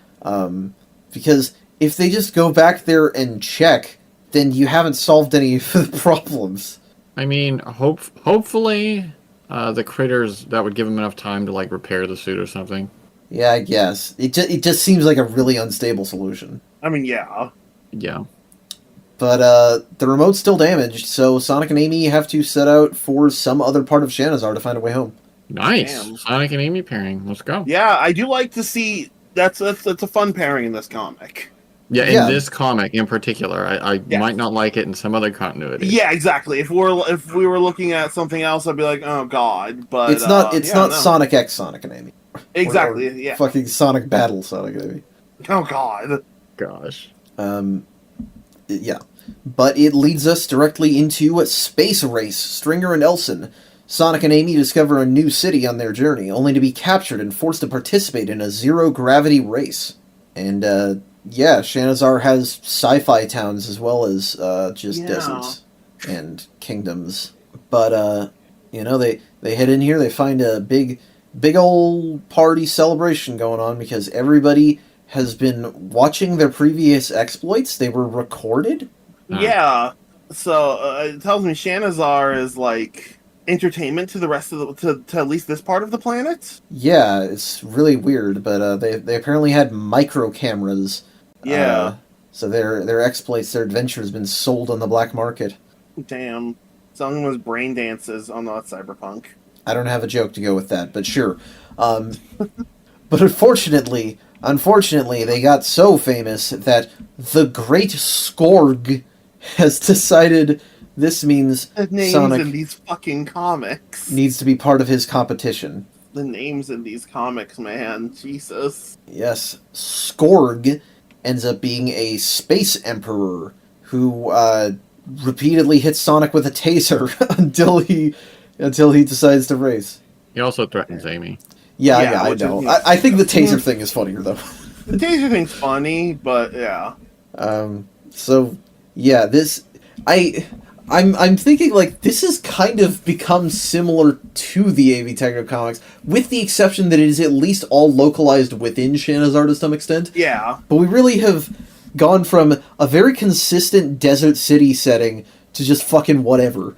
Because if they just go back there and check, then you haven't solved any of the problems. I mean, hopefully, the critters, that would give them enough time to, like, repair the suit or something. Yeah, I guess. It just seems like a really unstable solution. I mean, yeah. Yeah. But the remote's still damaged, so Sonic and Amy have to set out for some other part of Shanazar to find a way home. Nice. Damn. Sonic and Amy pairing. Let's go. Yeah, I do like to see... That's a fun pairing in this comic. Yeah, in Yeah. this comic in particular. I Yeah. might not like it in some other continuity. Yeah, exactly. If we were looking at something else, I'd be like, oh god. But It's not no. Sonic X Sonic and Amy. Exactly. Or Yeah. Fucking Sonic Battle Sonic and Amy. Oh god. Gosh. Yeah. But it leads us directly into a space race. Stringer and Elson. Sonic and Amy discover a new city on their journey, only to be captured and forced to participate in a zero-gravity race. And, yeah, Shanazar has sci-fi towns as well as just Yeah. deserts and kingdoms. But, they head in here, they find a big old party celebration going on because everybody has been watching their previous exploits. They were recorded. Yeah. So it tells me Shanazar is like entertainment to the rest of to at least this part of the planet. Yeah, it's really weird, but they apparently had micro cameras. Yeah. So their exploits, their adventure has been sold on the black market. Damn. Some was brain dances on the Cyberpunk. I don't have a joke to go with that, but sure. But unfortunately, they got so famous that the Great Skorg has decided this means The names Sonic in these fucking comics. needs to be part of his competition. The names in these comics, man. Jesus. Yes, Skorg ends up being a space emperor who repeatedly hits Sonic with a taser until he decides to race. He also threatens Amy. Yeah, Yeah, I which know. is- I think the taser thing is funnier though. The taser thing's funny, but yeah. So yeah, I'm thinking like this has kind of become similar to the AV Techno comics, with the exception that it is at least all localized within Shanazar to some extent. Yeah. But we really have gone from a very consistent desert city setting to just fucking whatever.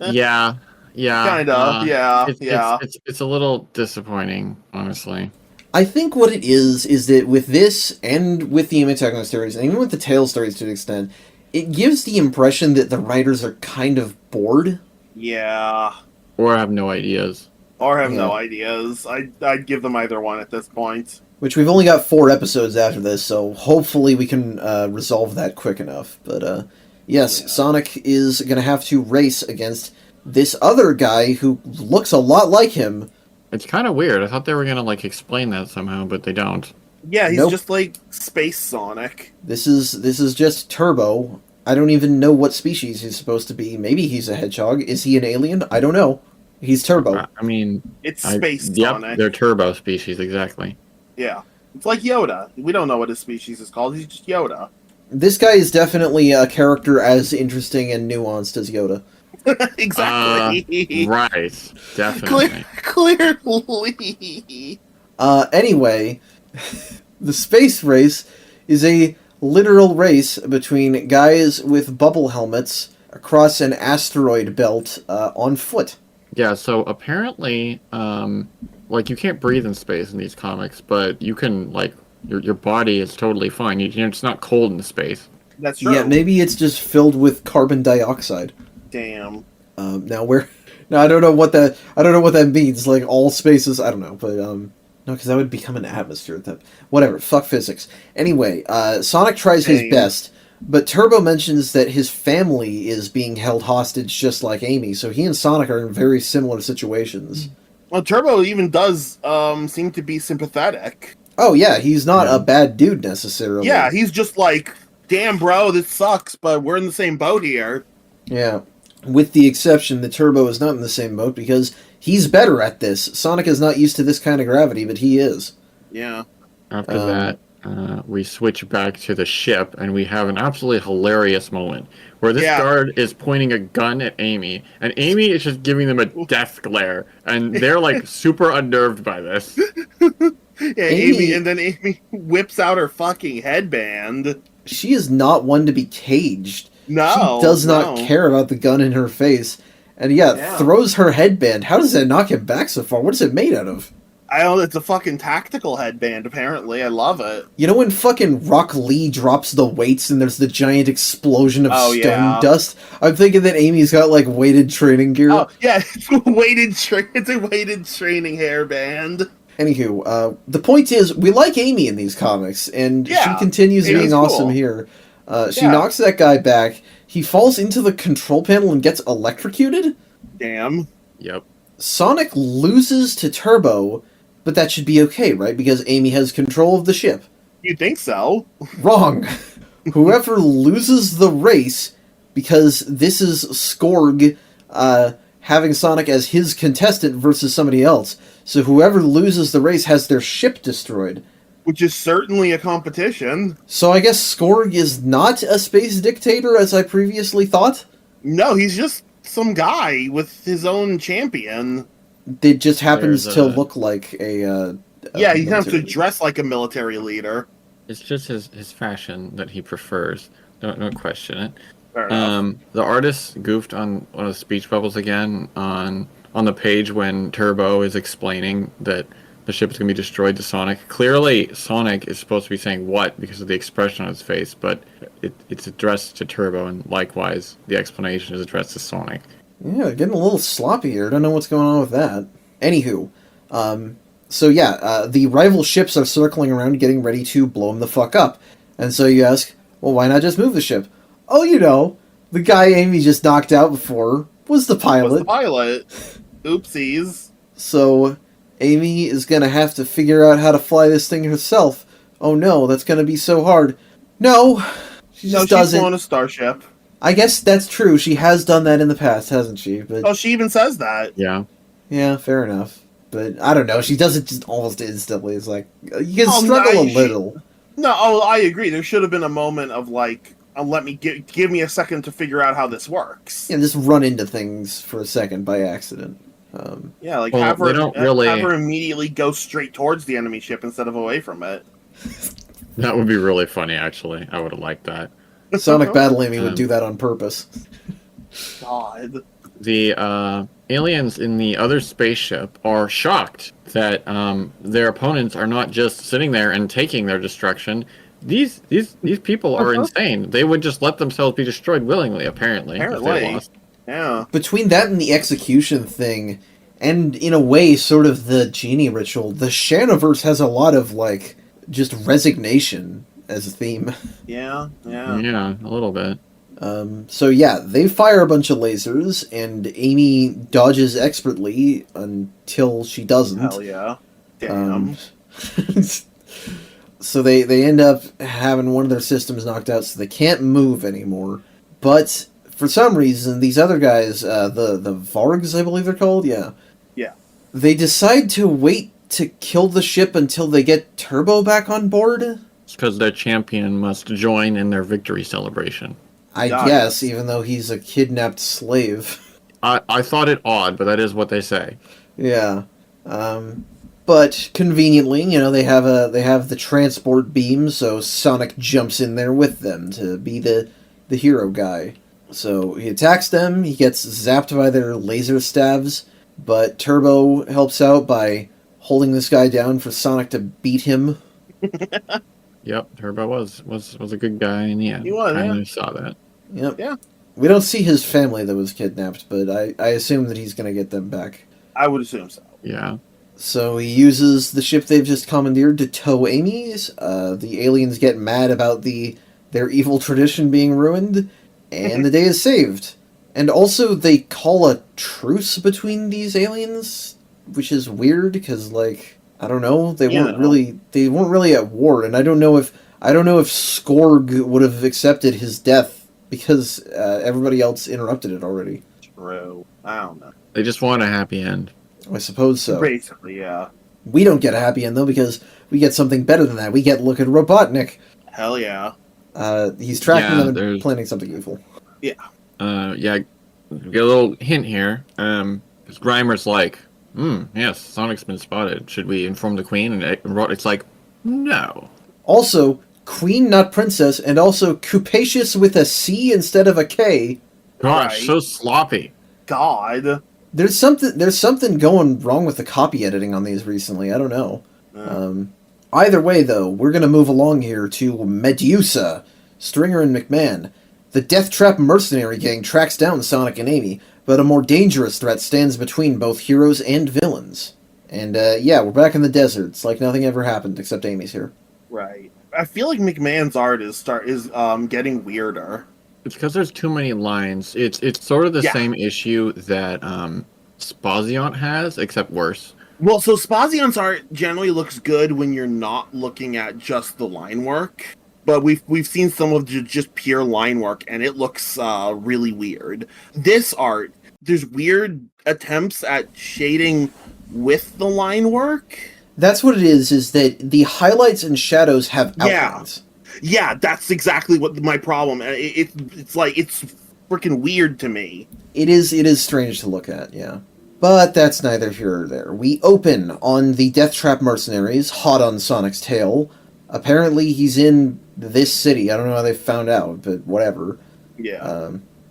Yeah. Kinda, yeah, It's, yeah. It's a little disappointing, honestly. I think what it is that with this, and with the Image Techno stories, and even with the Tales stories to an extent, it gives the impression that the writers are kind of bored. Yeah. Or have no ideas. Or have Yeah. no ideas. I'd give them either one at this point. Which we've only got 4 episodes after this, so hopefully we can resolve that quick enough. But yes, Yeah. Sonic is going to have to race against this other guy who looks a lot like him. It's kind of weird. I thought they were gonna like explain that somehow, but they don't. Yeah, he's Nope. just like Space Sonic. This is just Turbo. I don't even know what species he's supposed to be. Maybe he's a hedgehog. Is he an alien? I don't know. He's Turbo. I mean, It's Space yep, Sonic. they're turbo species, exactly. Yeah. It's like Yoda. We don't know what his species is called. He's just Yoda. This guy is definitely a character as interesting and nuanced as Yoda. Exactly. Right, definitely. Clearly. Anyway, the space race is a literal race between guys with bubble helmets across an asteroid belt on foot. Yeah, so apparently, like, you can't breathe in space in these comics, but you can, like, your body is totally fine. It's not cold in space. That's true. Yeah, maybe it's just filled with carbon dioxide. Damn. Now I don't know what that means. Like all spaces, I don't know, but no, because that would become an atmosphere. Whatever. Fuck physics. Anyway, Sonic tries his Dang. best, but Turbo mentions that his family is being held hostage, just like Amy. So he and Sonic are in very similar situations. Well, Turbo even does seem to be sympathetic. Oh yeah, he's not a bad dude necessarily. Yeah, he's just like, damn, bro, this sucks, but we're in the same boat here. Yeah. With the exception that Turbo is not in the same boat because he's better at this. Sonic is not used to this kind of gravity, but he is. Yeah. After that, we switch back to the ship, and we have an absolutely hilarious moment where this guard is pointing a gun at Amy, and Amy is just giving them a death glare, and they're like super unnerved by this. Yeah, Amy whips out her fucking headband. She is not one to be caged. No, she does not care about the gun in her face, and throws her headband. How does that knock him back so far? What is it made out of? I don't know, it's a fucking tactical headband, apparently. I love it. You know when fucking Rock Lee drops the weights and there's the giant explosion of stone dust? I'm thinking that Amy's got, like, weighted training gear. Oh, yeah, it's a weighted training hairband. Anywho, the point is, we like Amy in these comics, and she continues being awesome here. She knocks that guy back. He falls into the control panel and gets electrocuted. Damn. Yep. Sonic loses to Turbo, but that should be okay, right? Because Amy has control of the ship. You'd think so. Wrong. Whoever loses the race, because this is Skorg having Sonic as his contestant versus somebody else. So whoever loses the race has their ship destroyed. Which is certainly a competition. So I guess Skorg is not a space dictator, as I previously thought? No, he's just some guy with his own champion. It just happens to look like a yeah, he has to dress like a military leader. It's just his fashion that he prefers. Don't question it. Fair enough. The artist goofed on one of the speech bubbles again on the page when Turbo is explaining that the ship is going to be destroyed to Sonic. Clearly, Sonic is supposed to be saying what because of the expression on his face, but it's addressed to Turbo, and likewise, the explanation is addressed to Sonic. Yeah, getting a little sloppy here. Don't know what's going on with that. Anywho, the rival ships are circling around getting ready to blow him the fuck up. And so you ask, well, why not just move the ship? Oh, you know, the guy Amy just knocked out before was the pilot. Oopsies. So Amy is going to have to figure out how to fly this thing herself. Oh no, that's going to be so hard. No, she just doesn't. She's flown a starship. I guess that's true. She has done that in the past, hasn't she? But she even says that. Yeah. Yeah, fair enough. But I don't know. She does it just almost instantly. It's like, you can struggle a little. I agree. There should have been a moment of like, give me a second to figure out how this works. Yeah, just run into things for a second by accident. Have her immediately go straight towards the enemy ship instead of away from it. That would be really funny, actually. I would have liked that. Sonic Battle Amy would do that on purpose. God. The aliens in the other spaceship are shocked that their opponents are not just sitting there and taking their destruction. These people are insane. They would just let themselves be destroyed willingly, apparently. If they lost. Yeah. Between that and the execution thing, and in a way, sort of the genie ritual, the Shanaverse has a lot of, like, just resignation as a theme. Yeah. Yeah, a little bit. They fire a bunch of lasers, and Amy dodges expertly until she doesn't. Hell yeah. Damn. So they end up having one of their systems knocked out, so they can't move anymore. But for some reason, these other guys, the Vargs, I believe they're called, yeah. They decide to wait to kill the ship until they get Turbo back on board. It's because their champion must join in their victory celebration. I guess, even though he's a kidnapped slave. I thought it odd, but that is what they say. Yeah. But conveniently, they have the transport beam, so Sonic jumps in there with them to be the hero guy. So he attacks them, he gets zapped by their laser stabs, but Turbo helps out by holding this guy down for Sonic to beat him. Yep, Turbo was a good guy in the end. He was, I saw that. Yep. Yeah. We don't see his family that was kidnapped, but I assume that he's going to get them back. I would assume so. Yeah. So he uses the ship they've just commandeered to tow Amy's. The aliens get mad about their evil tradition being ruined, and the day is saved. And also, they call a truce between these aliens, which is weird because, like, I don't know, they weren't really at war, and I don't know if Skorg would have accepted his death because everybody else interrupted it already. True. I don't know. They just want a happy end. I suppose so. Basically, yeah. We don't get a happy end, though, because we get something better than that. We get look at Robotnik. Hell yeah. He's tracking them and there's- planning something evil. Yeah. Yeah, we get a little hint here. Because Grimer's like, yes, Sonic's been spotted. Should we inform the Queen? And it's like, no. Also, Queen, not Princess, and also Cupacious with a C instead of a K. Gosh, Right. so sloppy. God. There's something going wrong with the copy editing on these recently. I don't know. Either way, though, we're going to move along here to Medusa, Stringer and McMahon. The Death Trap mercenary gang tracks down Sonic and Amy, but a more dangerous threat stands between both heroes and villains. And, yeah, we're back in the desert. It's like nothing ever happened, except Amy's here. Right. I feel like McMahon's art is getting weirder. It's because there's too many lines. It's sort of the Yeah. same issue that Spaziant has, except worse. Well, so Spazion's art generally looks good when you're not looking at just the line work, but we've seen some of just pure line work, and it looks really weird. This art, there's weird attempts at shading with the line work. That's what it is that the highlights and shadows have Yeah. outlines. Yeah, that's exactly what my problem. It's like it's freaking weird to me. It is strange to look at, yeah. But that's neither here or there. We open on the Death Trap mercenaries, hot on Sonic's tail. Apparently he's in this city. I don't know how they found out, but whatever. Yeah.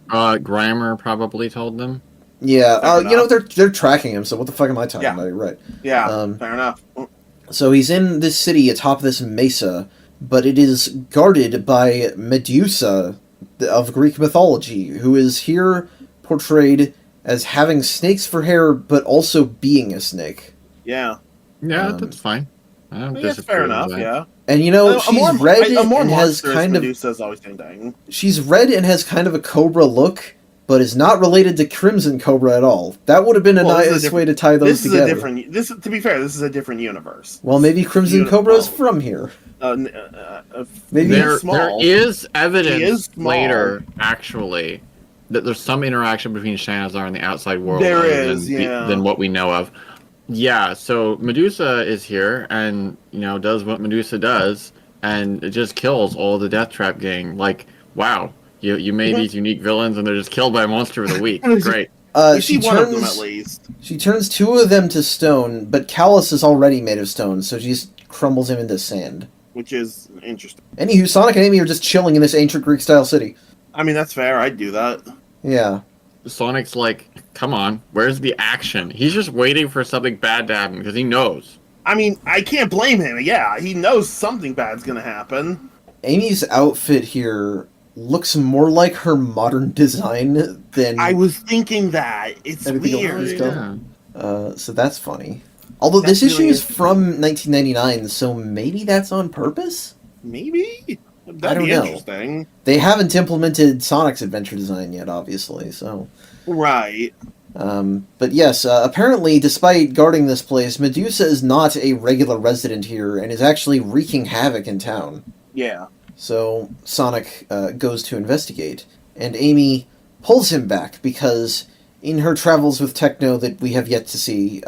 Grimer probably told them. Yeah, Fair you know, enough. they're tracking him, so what the fuck am I talking Yeah. about? You're right. Yeah. Fair enough. So he's in this city atop this mesa, but it is guarded by Medusa of Greek mythology, who is here portrayed as having snakes for hair, but also being a snake. Yeah. Yeah, Um, that's fine. I don't That's disagree fair with enough. that. Yeah. And you know, she's red a more and has monstrous kind of Medusa's always been dying. she's red and has kind of a Cobra look, but is not related to Crimson Cobra at all. That would have been a Well, this is a nice different- way to tie those This is together. a different. This to be fair, this is a different universe. Well, maybe Crimson Beautiful. Cobra is from here. Maybe he's There small. is He evidence is small. later, actually, that there's some interaction between Shanazar and the outside world There other is, than, yeah. than what we know of. Yeah, so Medusa is here and, does what Medusa does, and it just kills all the Death Trap gang. Like, wow, you made these unique villains and they're just killed by a monster of the week. Great. We She see one of them turns at least. she turns two of them to stone, but Callus is already made of stone, so she just crumbles him into sand. Which is interesting. Anywho, Sonic and Amy are just chilling in this ancient Greek-style city. I mean, that's fair. I'd do that. Yeah. Sonic's like, come on, where's the action? He's just waiting for something bad to happen because he knows. I mean, I can't blame him. Yeah, he knows something bad's gonna happen. Amy's outfit here looks more like her modern design than... I was thinking that. It's Everything else is weird. done. So that's funny. Although That's this issue really is from 1999, so maybe that's on purpose? Maybe? I That'd don't be know. interesting. They haven't implemented Sonic's adventure design yet, obviously, so... Right. But yes, apparently, despite guarding this place, Medusa is not a regular resident here and is actually wreaking havoc in town. Yeah. So Sonic goes to investigate, and Amy pulls him back because in her travels with Techno that we have yet to see,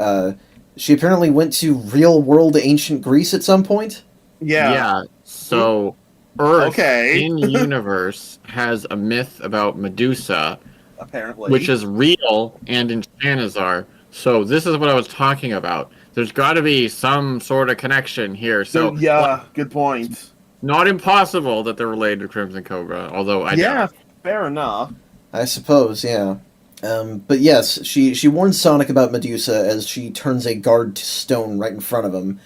she apparently went to real-world ancient Greece at some point. Yeah. So Earth Okay. in universe has a myth about Medusa, Apparently. which is real and in Shanazar. So this is what I was talking about. There's got to be some sort of connection here. So yeah, good point. not impossible that they're related to Crimson Cobra, although I Yeah, doubt. fair enough. I suppose, yeah. But yes, she warns Sonic about Medusa as she turns a guard to stone right in front of him.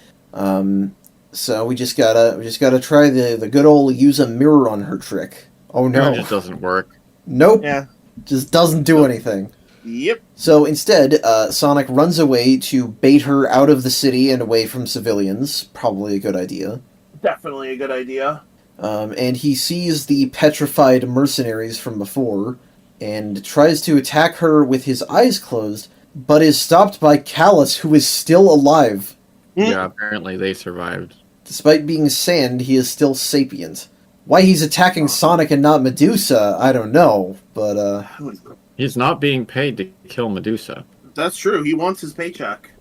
So we just gotta try the good old use a mirror on her trick. Oh No, no. it just doesn't work. Nope. Yeah. Just doesn't do anything. Yep. So instead, Sonic runs away to bait her out of the city and away from civilians. Probably a good idea. Definitely a good idea. And he sees the petrified mercenaries from before and tries to attack her with his eyes closed, but is stopped by Callus, who is still alive. Yeah, apparently they survived. Despite being sand, he is still sapient. Why he's attacking Sonic and not Medusa, I don't know, but He's not being paid to kill Medusa. That's true. He wants his paycheck.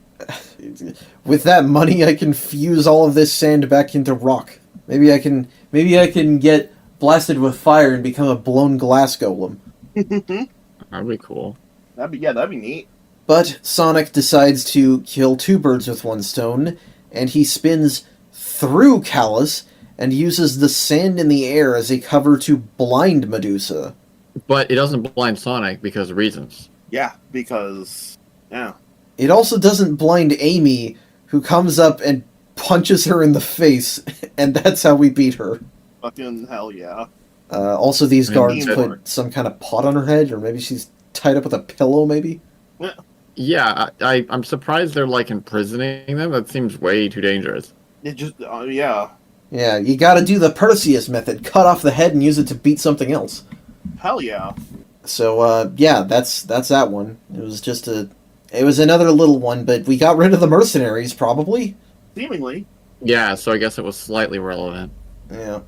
With that money, I can fuse all of this sand back into rock. Maybe I can get blasted with fire and become a blown glass golem. That'd be cool. That'd be neat. But Sonic decides to kill two birds with one stone, and he spins through Callus and uses the sand in the air as a cover to blind Medusa. But it doesn't blind Sonic because of reasons. Yeah, because yeah. It also doesn't blind Amy, who comes up and punches her in the face, and that's how we beat her. Fucking hell yeah. Also, these guards mean, put some kind of pot on her head, or maybe she's tied up with a pillow, maybe? Yeah, I'm surprised they're, like, imprisoning them. That seems way too dangerous. It just, yeah. Yeah, you gotta do the Perseus method. Cut off the head and use it to beat something else. Hell yeah. So, yeah, that's that one. It was another little one, but we got rid of the mercenaries, probably? Seemingly. Yeah, so I guess it was slightly relevant. Yeah.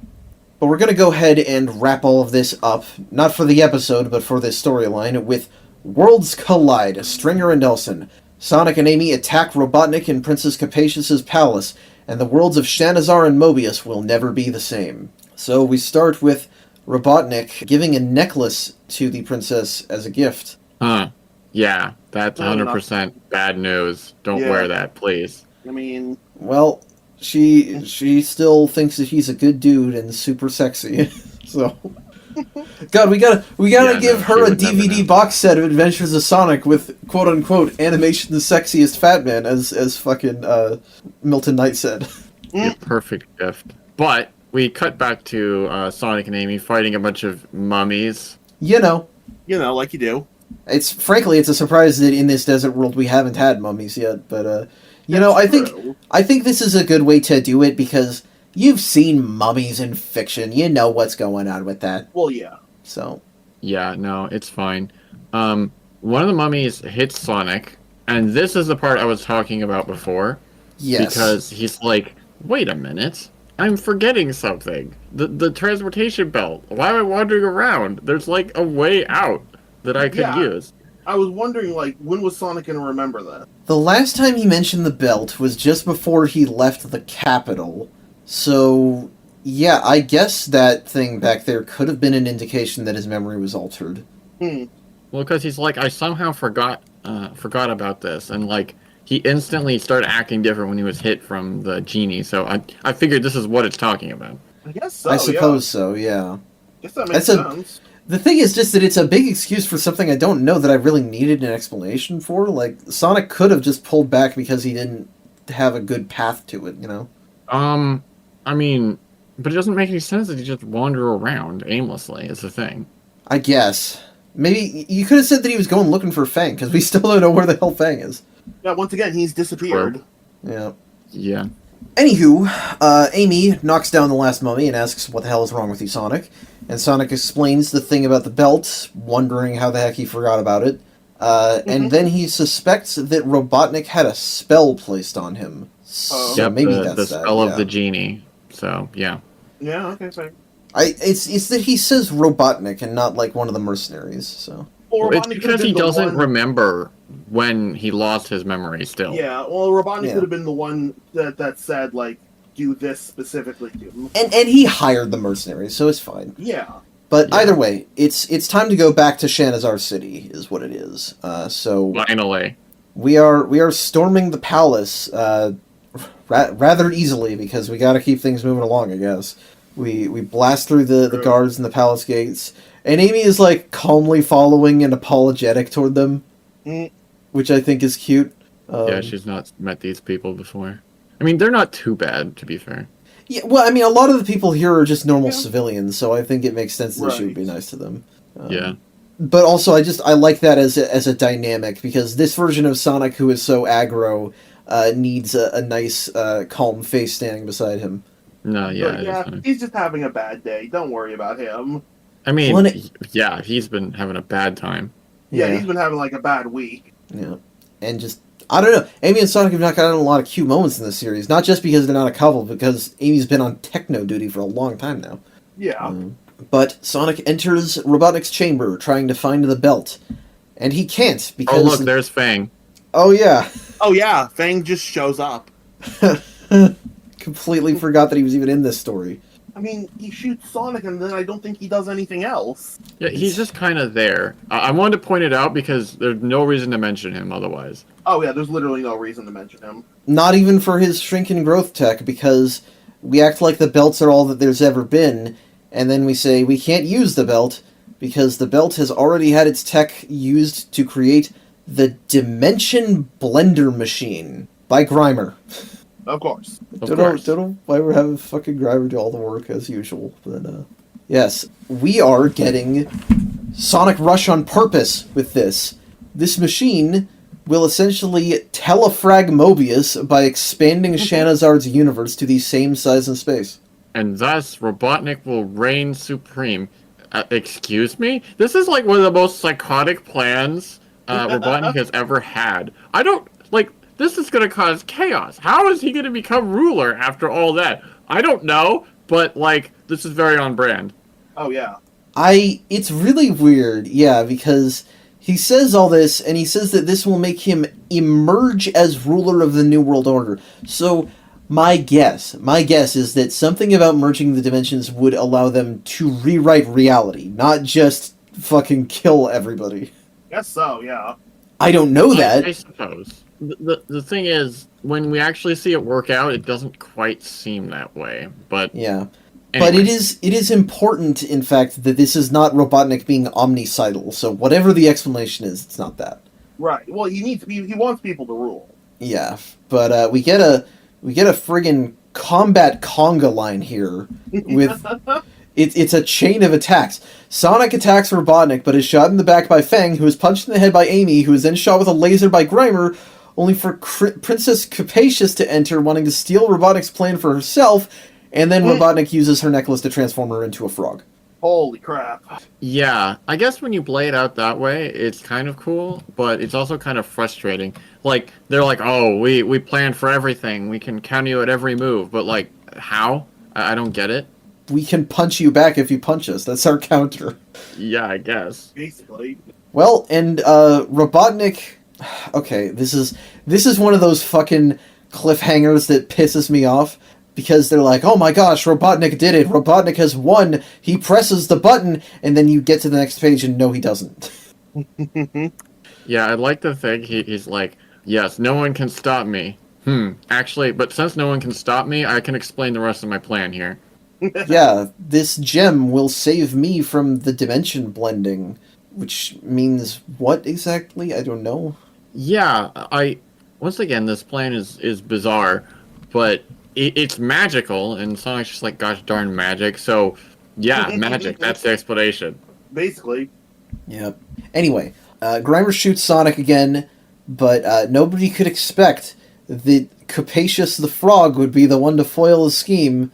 But we're gonna go ahead and wrap all of this up, not for the episode, but for this storyline, with Worlds Collide, Stringer and Elson. Sonic and Amy attack Robotnik in Princess Capacious's palace, and the worlds of Shanazar and Mobius will never be the same. So we start with Robotnik giving a necklace to the princess as a gift. Huh. Yeah, that's 100% bad news. Don't wear that, please. I mean... Well, she still thinks that he's a good dude and super sexy, so... God, we gotta give her a DVD box set of Adventures of Sonic with quote-unquote animation the sexiest fat man, as fucking Milton Knight said. A perfect gift. But we cut back to Sonic and Amy fighting a bunch of mummies. You know, like you do. it's a surprise that in this desert world we haven't had mummies yet, but I think this is a good way to do it because you've seen mummies in fiction. You know what's going on with that. Well, yeah. So. Yeah, no, it's fine. One of the mummies hits Sonic, and this is the part I was talking about before. Yes. Because he's like, wait a minute, I'm forgetting something. The transportation belt. Why am I wandering around? There's like a way out that I could use. I was wondering, like, when was Sonic going to remember that? The last time he mentioned the belt was just before he left the capital. So, yeah, I guess that thing back there could have been an indication that his memory was altered. Hmm. Well, because he's like, I somehow forgot about this, and like he instantly started acting different when he was hit from the genie. So I figured this is what it's talking about. I guess so. I suppose so. Yeah. Guess that makes sense. The thing is just that it's a big excuse for something I don't know that I really needed an explanation for. Like, Sonic could have just pulled back because he didn't have a good path to it, you know? I mean, but it doesn't make any sense that he just wander around aimlessly, is the thing. I guess. Maybe you could have said that he was going looking for Fang, because we still don't know where the hell Fang is. Yeah, once again, he's disappeared. Yeah. Yeah. Anywho, Amy knocks down the last mummy and asks what the hell is wrong with you, Sonic. And Sonic explains the thing about the belt, wondering how the heck he forgot about it. And then he suspects that Robotnik had a spell placed on him. So maybe that's the spell of the genie. So, yeah. Yeah, okay, fine. It's that he says Robotnik and not like one of the mercenaries, so... Well, it's because he doesn't remember when he lost his memory still. Yeah, well, Robotnik could have been the one that said, like, do this specifically to him. And he hired the mercenaries, so it's fine. Yeah. But either way, it's time to go back to Shanazar City, is what it is. So finally, we are storming the palace rather easily because we got to keep things moving along, I guess. We blast through the guards and the palace gates, and Amy is like calmly following and apologetic toward them, which I think is cute. Yeah, she's not met these people before. I mean, they're not too bad, to be fair. Yeah, well, I mean, a lot of the people here are just normal civilians, so I think it makes sense that she would be nice to them. Yeah. But also, I like that as a dynamic, because this version of Sonic, who is so aggro, needs a nice, calm face standing beside him. No, yeah. He's just having a bad day. Don't worry about him. I mean, yeah, he's been having a bad time. Yeah, he's been having, like, a bad week. Yeah. And just... I don't know. Amy and Sonic have not gotten a lot of cute moments in this series. Not just because they're not a couple, because Amy's been on techno duty for a long time now. Yeah. But Sonic enters Robotnik's chamber, trying to find the belt. And he can't, because... Oh, look, there's Fang. Oh, yeah. Oh yeah, Fang just shows up. Completely forgot that he was even in this story. I mean, he shoots Sonic, and then I don't think he does anything else. Yeah, he's just kind of there. I wanted to point it out because there's no reason to mention him otherwise. Oh yeah, there's literally no reason to mention him. Not even for his shrink and growth tech, because we act like the belts are all that there's ever been, and then we say we can't use the belt, because the belt has already had its tech used to create the Dimension Blender Machine by Grimer. Of course. Don't know why we're having fucking Grimer do all the work as usual, but yes, we are getting Sonic Rush on purpose with this. This machine will essentially telefrag Mobius by expanding Shanazar's universe to the same size and space. And thus, Robotnik will reign supreme. Excuse me? This is like one of the most psychotic plans Robotnik has ever had. I don't, like, this is going to cause chaos. How is he going to become ruler after all that? I don't know, but, like, this is very on brand. Oh, yeah. It's really weird, yeah, because he says all this, and he says that this will make him emerge as ruler of the New World Order. So, my guess is that something about merging the dimensions would allow them to rewrite reality, not just fucking kill everybody. Guess so, yeah. I don't know that. I suppose. The thing is, when we actually see it work out, it doesn't quite seem that way. But yeah, anyway. But it is important, in fact, that this is not Robotnik being omnicidal. So whatever the explanation is, it's not that. Right. Well, he wants people to rule. Yeah, but we get a friggin' combat conga line here with. It's a chain of attacks. Sonic attacks Robotnik, but is shot in the back by Fang, who is punched in the head by Amy, who is then shot with a laser by Grimer, only for Princess Capacious to enter, wanting to steal Robotnik's plan for herself, and then Robotnik uses her necklace to transform her into a frog. Holy crap. Yeah, I guess when you play it out that way, it's kind of cool, but it's also kind of frustrating. Like, they're like, oh, we planned for everything, we can counter you at every move, but, like, how? I don't get it. We can punch you back if you punch us. That's our counter. Yeah, I guess. Basically. Well, and Robotnik. Okay, this is one of those fucking cliffhangers that pisses me off, because they're like, oh my gosh, Robotnik did it. Robotnik has won. He presses the button, and then you get to the next page and no, he doesn't. Yeah, I'd like to think he's like, yes, no one can stop me. Actually, but since no one can stop me, I can explain the rest of my plan here. Yeah, this gem will save me from the dimension blending, which means what exactly? I don't know. Yeah, once again, this plan is bizarre, but it's magical, and Sonic's just like, gosh darn magic, so yeah, magic, that's the explanation. Basically. Yep. Anyway, Grimer shoots Sonic again, but nobody could expect that Capacious the Frog would be the one to foil his scheme.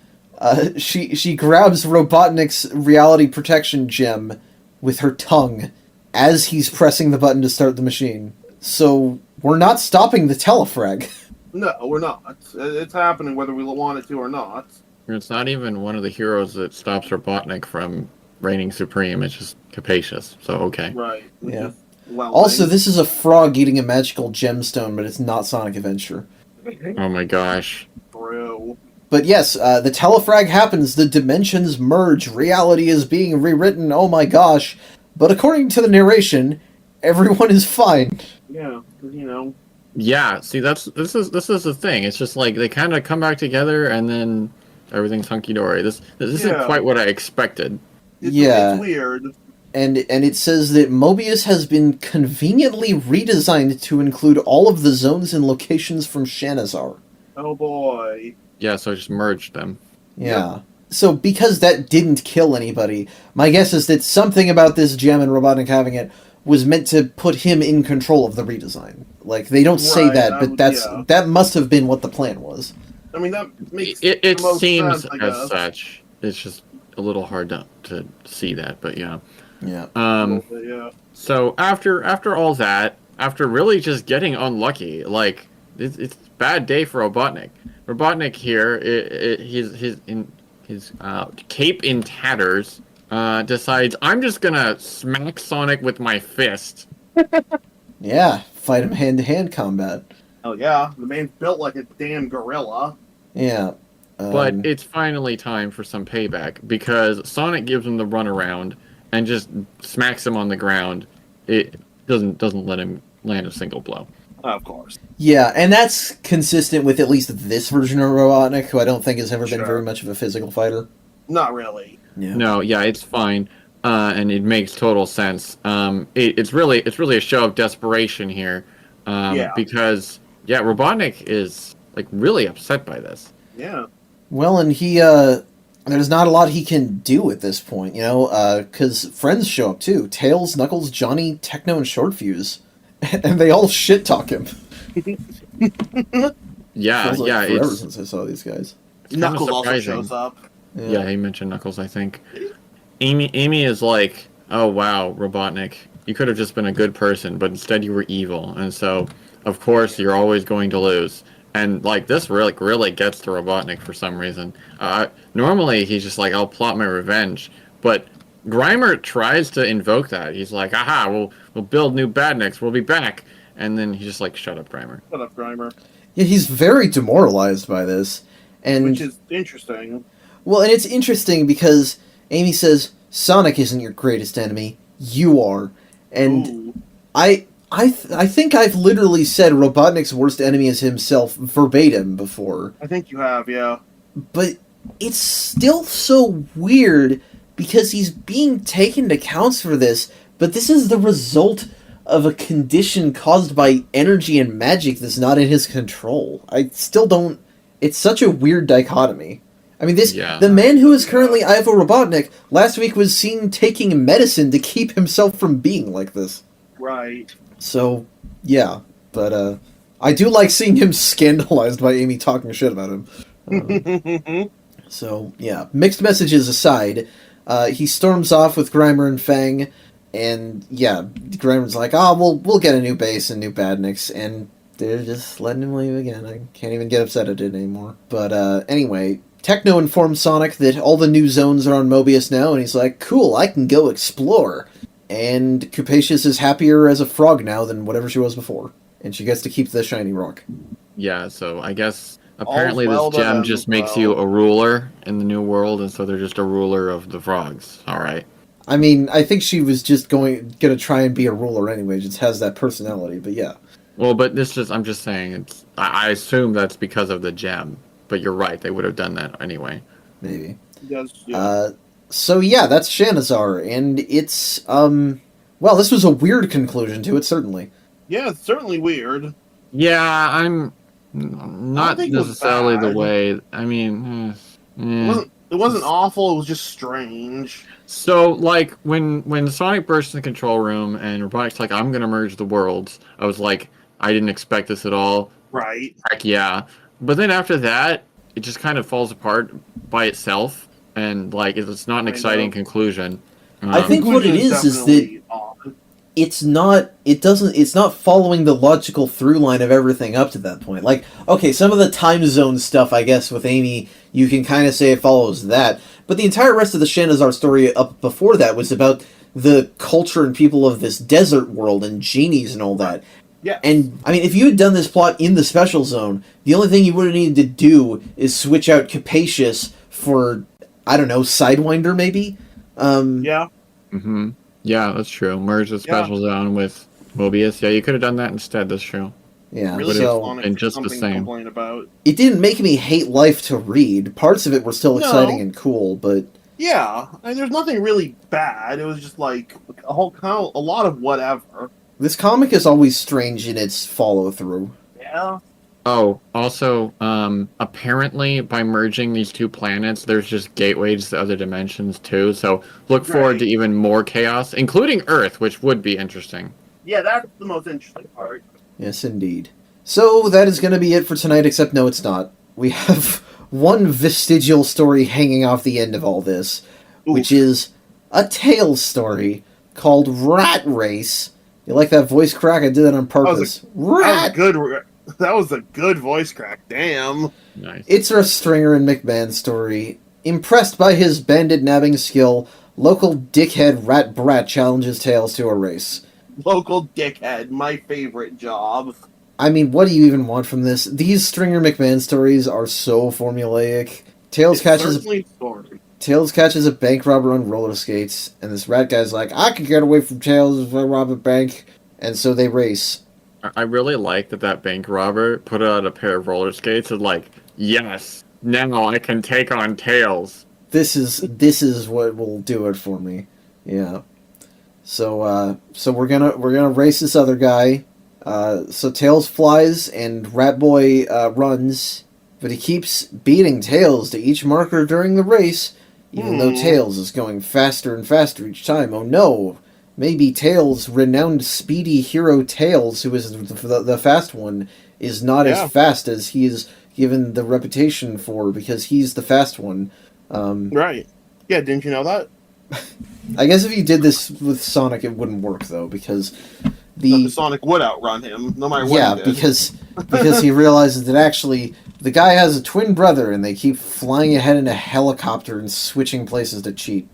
She grabs Robotnik's reality protection gem with her tongue as he's pressing the button to start the machine. So, we're not stopping the telefrag. No, we're not. It's happening whether we want it to or not. It's not even one of the heroes that stops Robotnik from reigning supreme, it's just Capacious, so okay. Right. Yeah. Also, this is a frog eating a magical gemstone, but it's not Sonic Adventure. Oh my gosh. Bro. But yes, the telefrag happens, the dimensions merge, reality is being rewritten, oh my gosh. But according to the narration, everyone is fine. Yeah, you know. Yeah, see, this is the thing. It's just like they kind of come back together and then everything's hunky-dory. This isn't quite what I expected. It's weird. And it says that Mobius has been conveniently redesigned to include all of the zones and locations from Shanazar. Oh boy. Yeah, so I just merged them. Yeah. So because that didn't kill anybody, my guess is that something about this gem and Robotnik having it was meant to put him in control of the redesign. Like, they don't say that, but that must have been what the plan was. I mean, that makes it most seems sense, as such. It's just a little hard to see that, but yeah. Yeah. So after all that, after really just getting unlucky, like it's a bad day for Robotnik. Robotnik here, his cape in tatters, decides I'm just gonna smack Sonic with my fist. Yeah, fight him hand-to-hand combat. Oh yeah, the man's built like a damn gorilla. Yeah. But it's finally time for some payback because Sonic gives him the runaround and just smacks him on the ground. It doesn't let him land a single blow. Of course. Yeah, and that's consistent with at least this version of Robotnik, who I don't think has ever been Sure. very much of a physical fighter. Not really. Yeah. No, yeah, it's fine, and it makes total sense. It's really a show of desperation here, because Robotnik is like really upset by this. Yeah. Well, and he, there's not a lot he can do at this point, you know, because friends show up too. Tails, Knuckles, Johnny, Techno, and Shortfuse. And they all shit-talk him. Yeah, Feels like yeah, forever it's since I saw these guys. Knuckles also surprising. shows up. Yeah, he mentioned Knuckles, I think. Amy is like, oh wow, Robotnik, you could have just been a good person, but instead you were evil, and so of course you're always going to lose. And like this really gets to Robotnik for some reason. Normally he's just like, I'll plot my revenge, but Grimer tries to invoke that. He's like, aha, we'll build new badniks, we'll be back, and then he's just like, shut up, Grimer. Shut up, Grimer. Yeah, he's very demoralized by this. And Which is interesting. well, and it's interesting because Amy says, Sonic isn't your greatest enemy, you are. And Ooh. I think I've literally said Robotnik's worst enemy is himself verbatim before. I think you have, yeah. But it's still so weird because he's being taken to accounts for this, but this is the result of a condition caused by energy and magic that's not in his control. I still don't... It's such a weird dichotomy. I mean, the man who is currently Ivo Robotnik last week was seen taking medicine to keep himself from being like this. Right. So, yeah. But, I do like seeing him scandalized by Amy talking shit about him. So, yeah. Mixed messages aside, he storms off with Grimer and Fang, and, yeah, Grimer's like, we'll get a new base and new badniks, and they're just letting him leave again. I can't even get upset at it anymore. But, anyway, Techno informs Sonic that all the new zones are on Mobius now, and he's like, cool, I can go explore. And Capacious is happier as a frog now than whatever she was before. And she gets to keep the shiny rock. Yeah, so I guess apparently well this gem done, just makes you a ruler in the new world, and so they're just a ruler of the frogs. Alright. I mean, I think she was just gonna try and be a ruler anyway, just has that personality, but yeah. Well, but I'm just saying, I assume that's because of the gem. But you're right, they would have done that anyway. Maybe. Yes, yeah. So yeah, that's Shanazar, and it's, well, this was a weird conclusion to it, certainly. Yeah, it's certainly weird. Yeah, I'm not necessarily the way, I mean, It wasn't awful, it was just strange. So, like, when Sonic bursts in the control room and Robotnik's like, I'm gonna merge the worlds, I was like, I didn't expect this at all. Right. Heck yeah. But then after that, it just kind of falls apart by itself, and like it's not an exciting conclusion. I think what it is that odd. it's not following the logical through line of everything up to that point. Like, okay, some of the time zone stuff, I guess, with Amy, you can kind of say it follows that, but the entire rest of the Shanazar story up before that was about the culture and people of this desert world and genies and all that. Yeah. And, I mean, if you had done this plot in the Special Zone, the only thing you would have needed to do is switch out Capacious for, I don't know, Sidewinder, maybe? Yeah. Mm-hmm. Yeah, that's true. Merge the Special Zone with Mobius. Yeah, you could have done that instead, that's true. Yeah, really so... and just the same. Complain about. It didn't make me hate life to read. Parts of it were still exciting and cool, but... Yeah, I mean, there's nothing really bad. It was just like a lot of whatever. This comic is always strange in its follow-through. Yeah. Oh, also, apparently by merging these two planets, there's just gateways to other dimensions too, so look forward to even more chaos, including Earth, which would be interesting. Yeah, that's the most interesting part. Yes, indeed. So, that is going to be it for tonight, except no, it's not. We have one vestigial story hanging off the end of all this, which is a Tails story called Rat Race. You like that voice crack? I did that on purpose. That was a good voice crack. Damn. Nice. It's a Stringer and McMahon story. Impressed by his bandit nabbing skill, local dickhead Rat Brat challenges Tails to a race. Local dickhead, my favorite job. I mean, what do you even want from this? These Stringer McMahon stories are so formulaic. Tails catches a bank robber on roller skates, and this rat guy's like, I can get away from Tails if I rob a bank, and so they race. I really like that bank robber put out a pair of roller skates and like, yes, now I can take on Tails. This is what will do it for me. Yeah. So we're gonna race this other guy. So Tails flies and Rat Boy runs, but he keeps beating Tails to each marker during the race, even though Tails is going faster and faster each time. Oh no! Maybe Tails, renowned speedy hero Tails, who is the fast one, is not as fast as he is given the reputation for because he's the fast one. Right. Yeah, didn't you know that? I guess if you did this with Sonic, it wouldn't work, though, because the Sonic would outrun him, no matter what he did. because he realizes that actually the guy has a twin brother, and they keep flying ahead in a helicopter and switching places to cheat.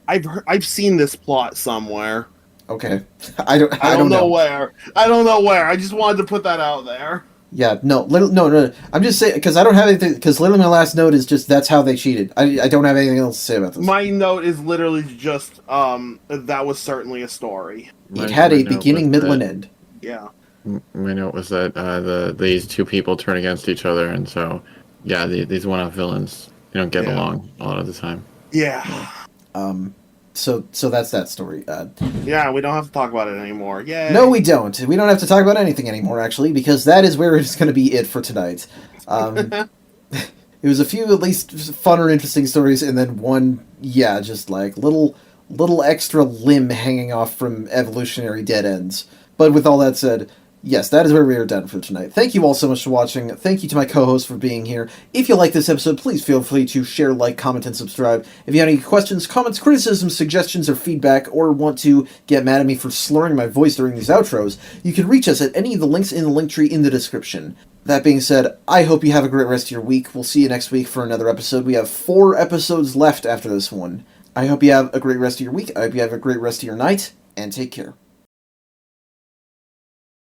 I've seen this plot somewhere. Okay, I don't know where. I don't know where. I just wanted to put that out there. Yeah, no. I'm just saying because I don't have anything. Because literally my last note is just that's how they cheated. I don't have anything else to say about this. My note is literally just that was certainly a story. It had a beginning, middle, and end. Yeah. My note was that these two people turn against each other, and so these one-off villains get along a lot of the time. Yeah. So that's that story. Yeah, we don't have to talk about it anymore. Yay! No, we don't. We don't have to talk about anything anymore, actually, because that is where it's going to be it for tonight. It was a few at least fun or interesting stories, and then one, just like little extra limb hanging off from evolutionary dead ends. But with all that said, yes, that is where we are done for tonight. Thank you all so much for watching. Thank you to my co-host for being here. If you like this episode, please feel free to share, like, comment, and subscribe. If you have any questions, comments, criticisms, suggestions, or feedback, or want to get mad at me for slurring my voice during these outros, you can reach us at any of the links in the link tree in the description. That being said, I hope you have a great rest of your week. We'll see you next week for another episode. We have 4 episodes left after this one. I hope you have a great rest of your week. I hope you have a great rest of your night, and take care.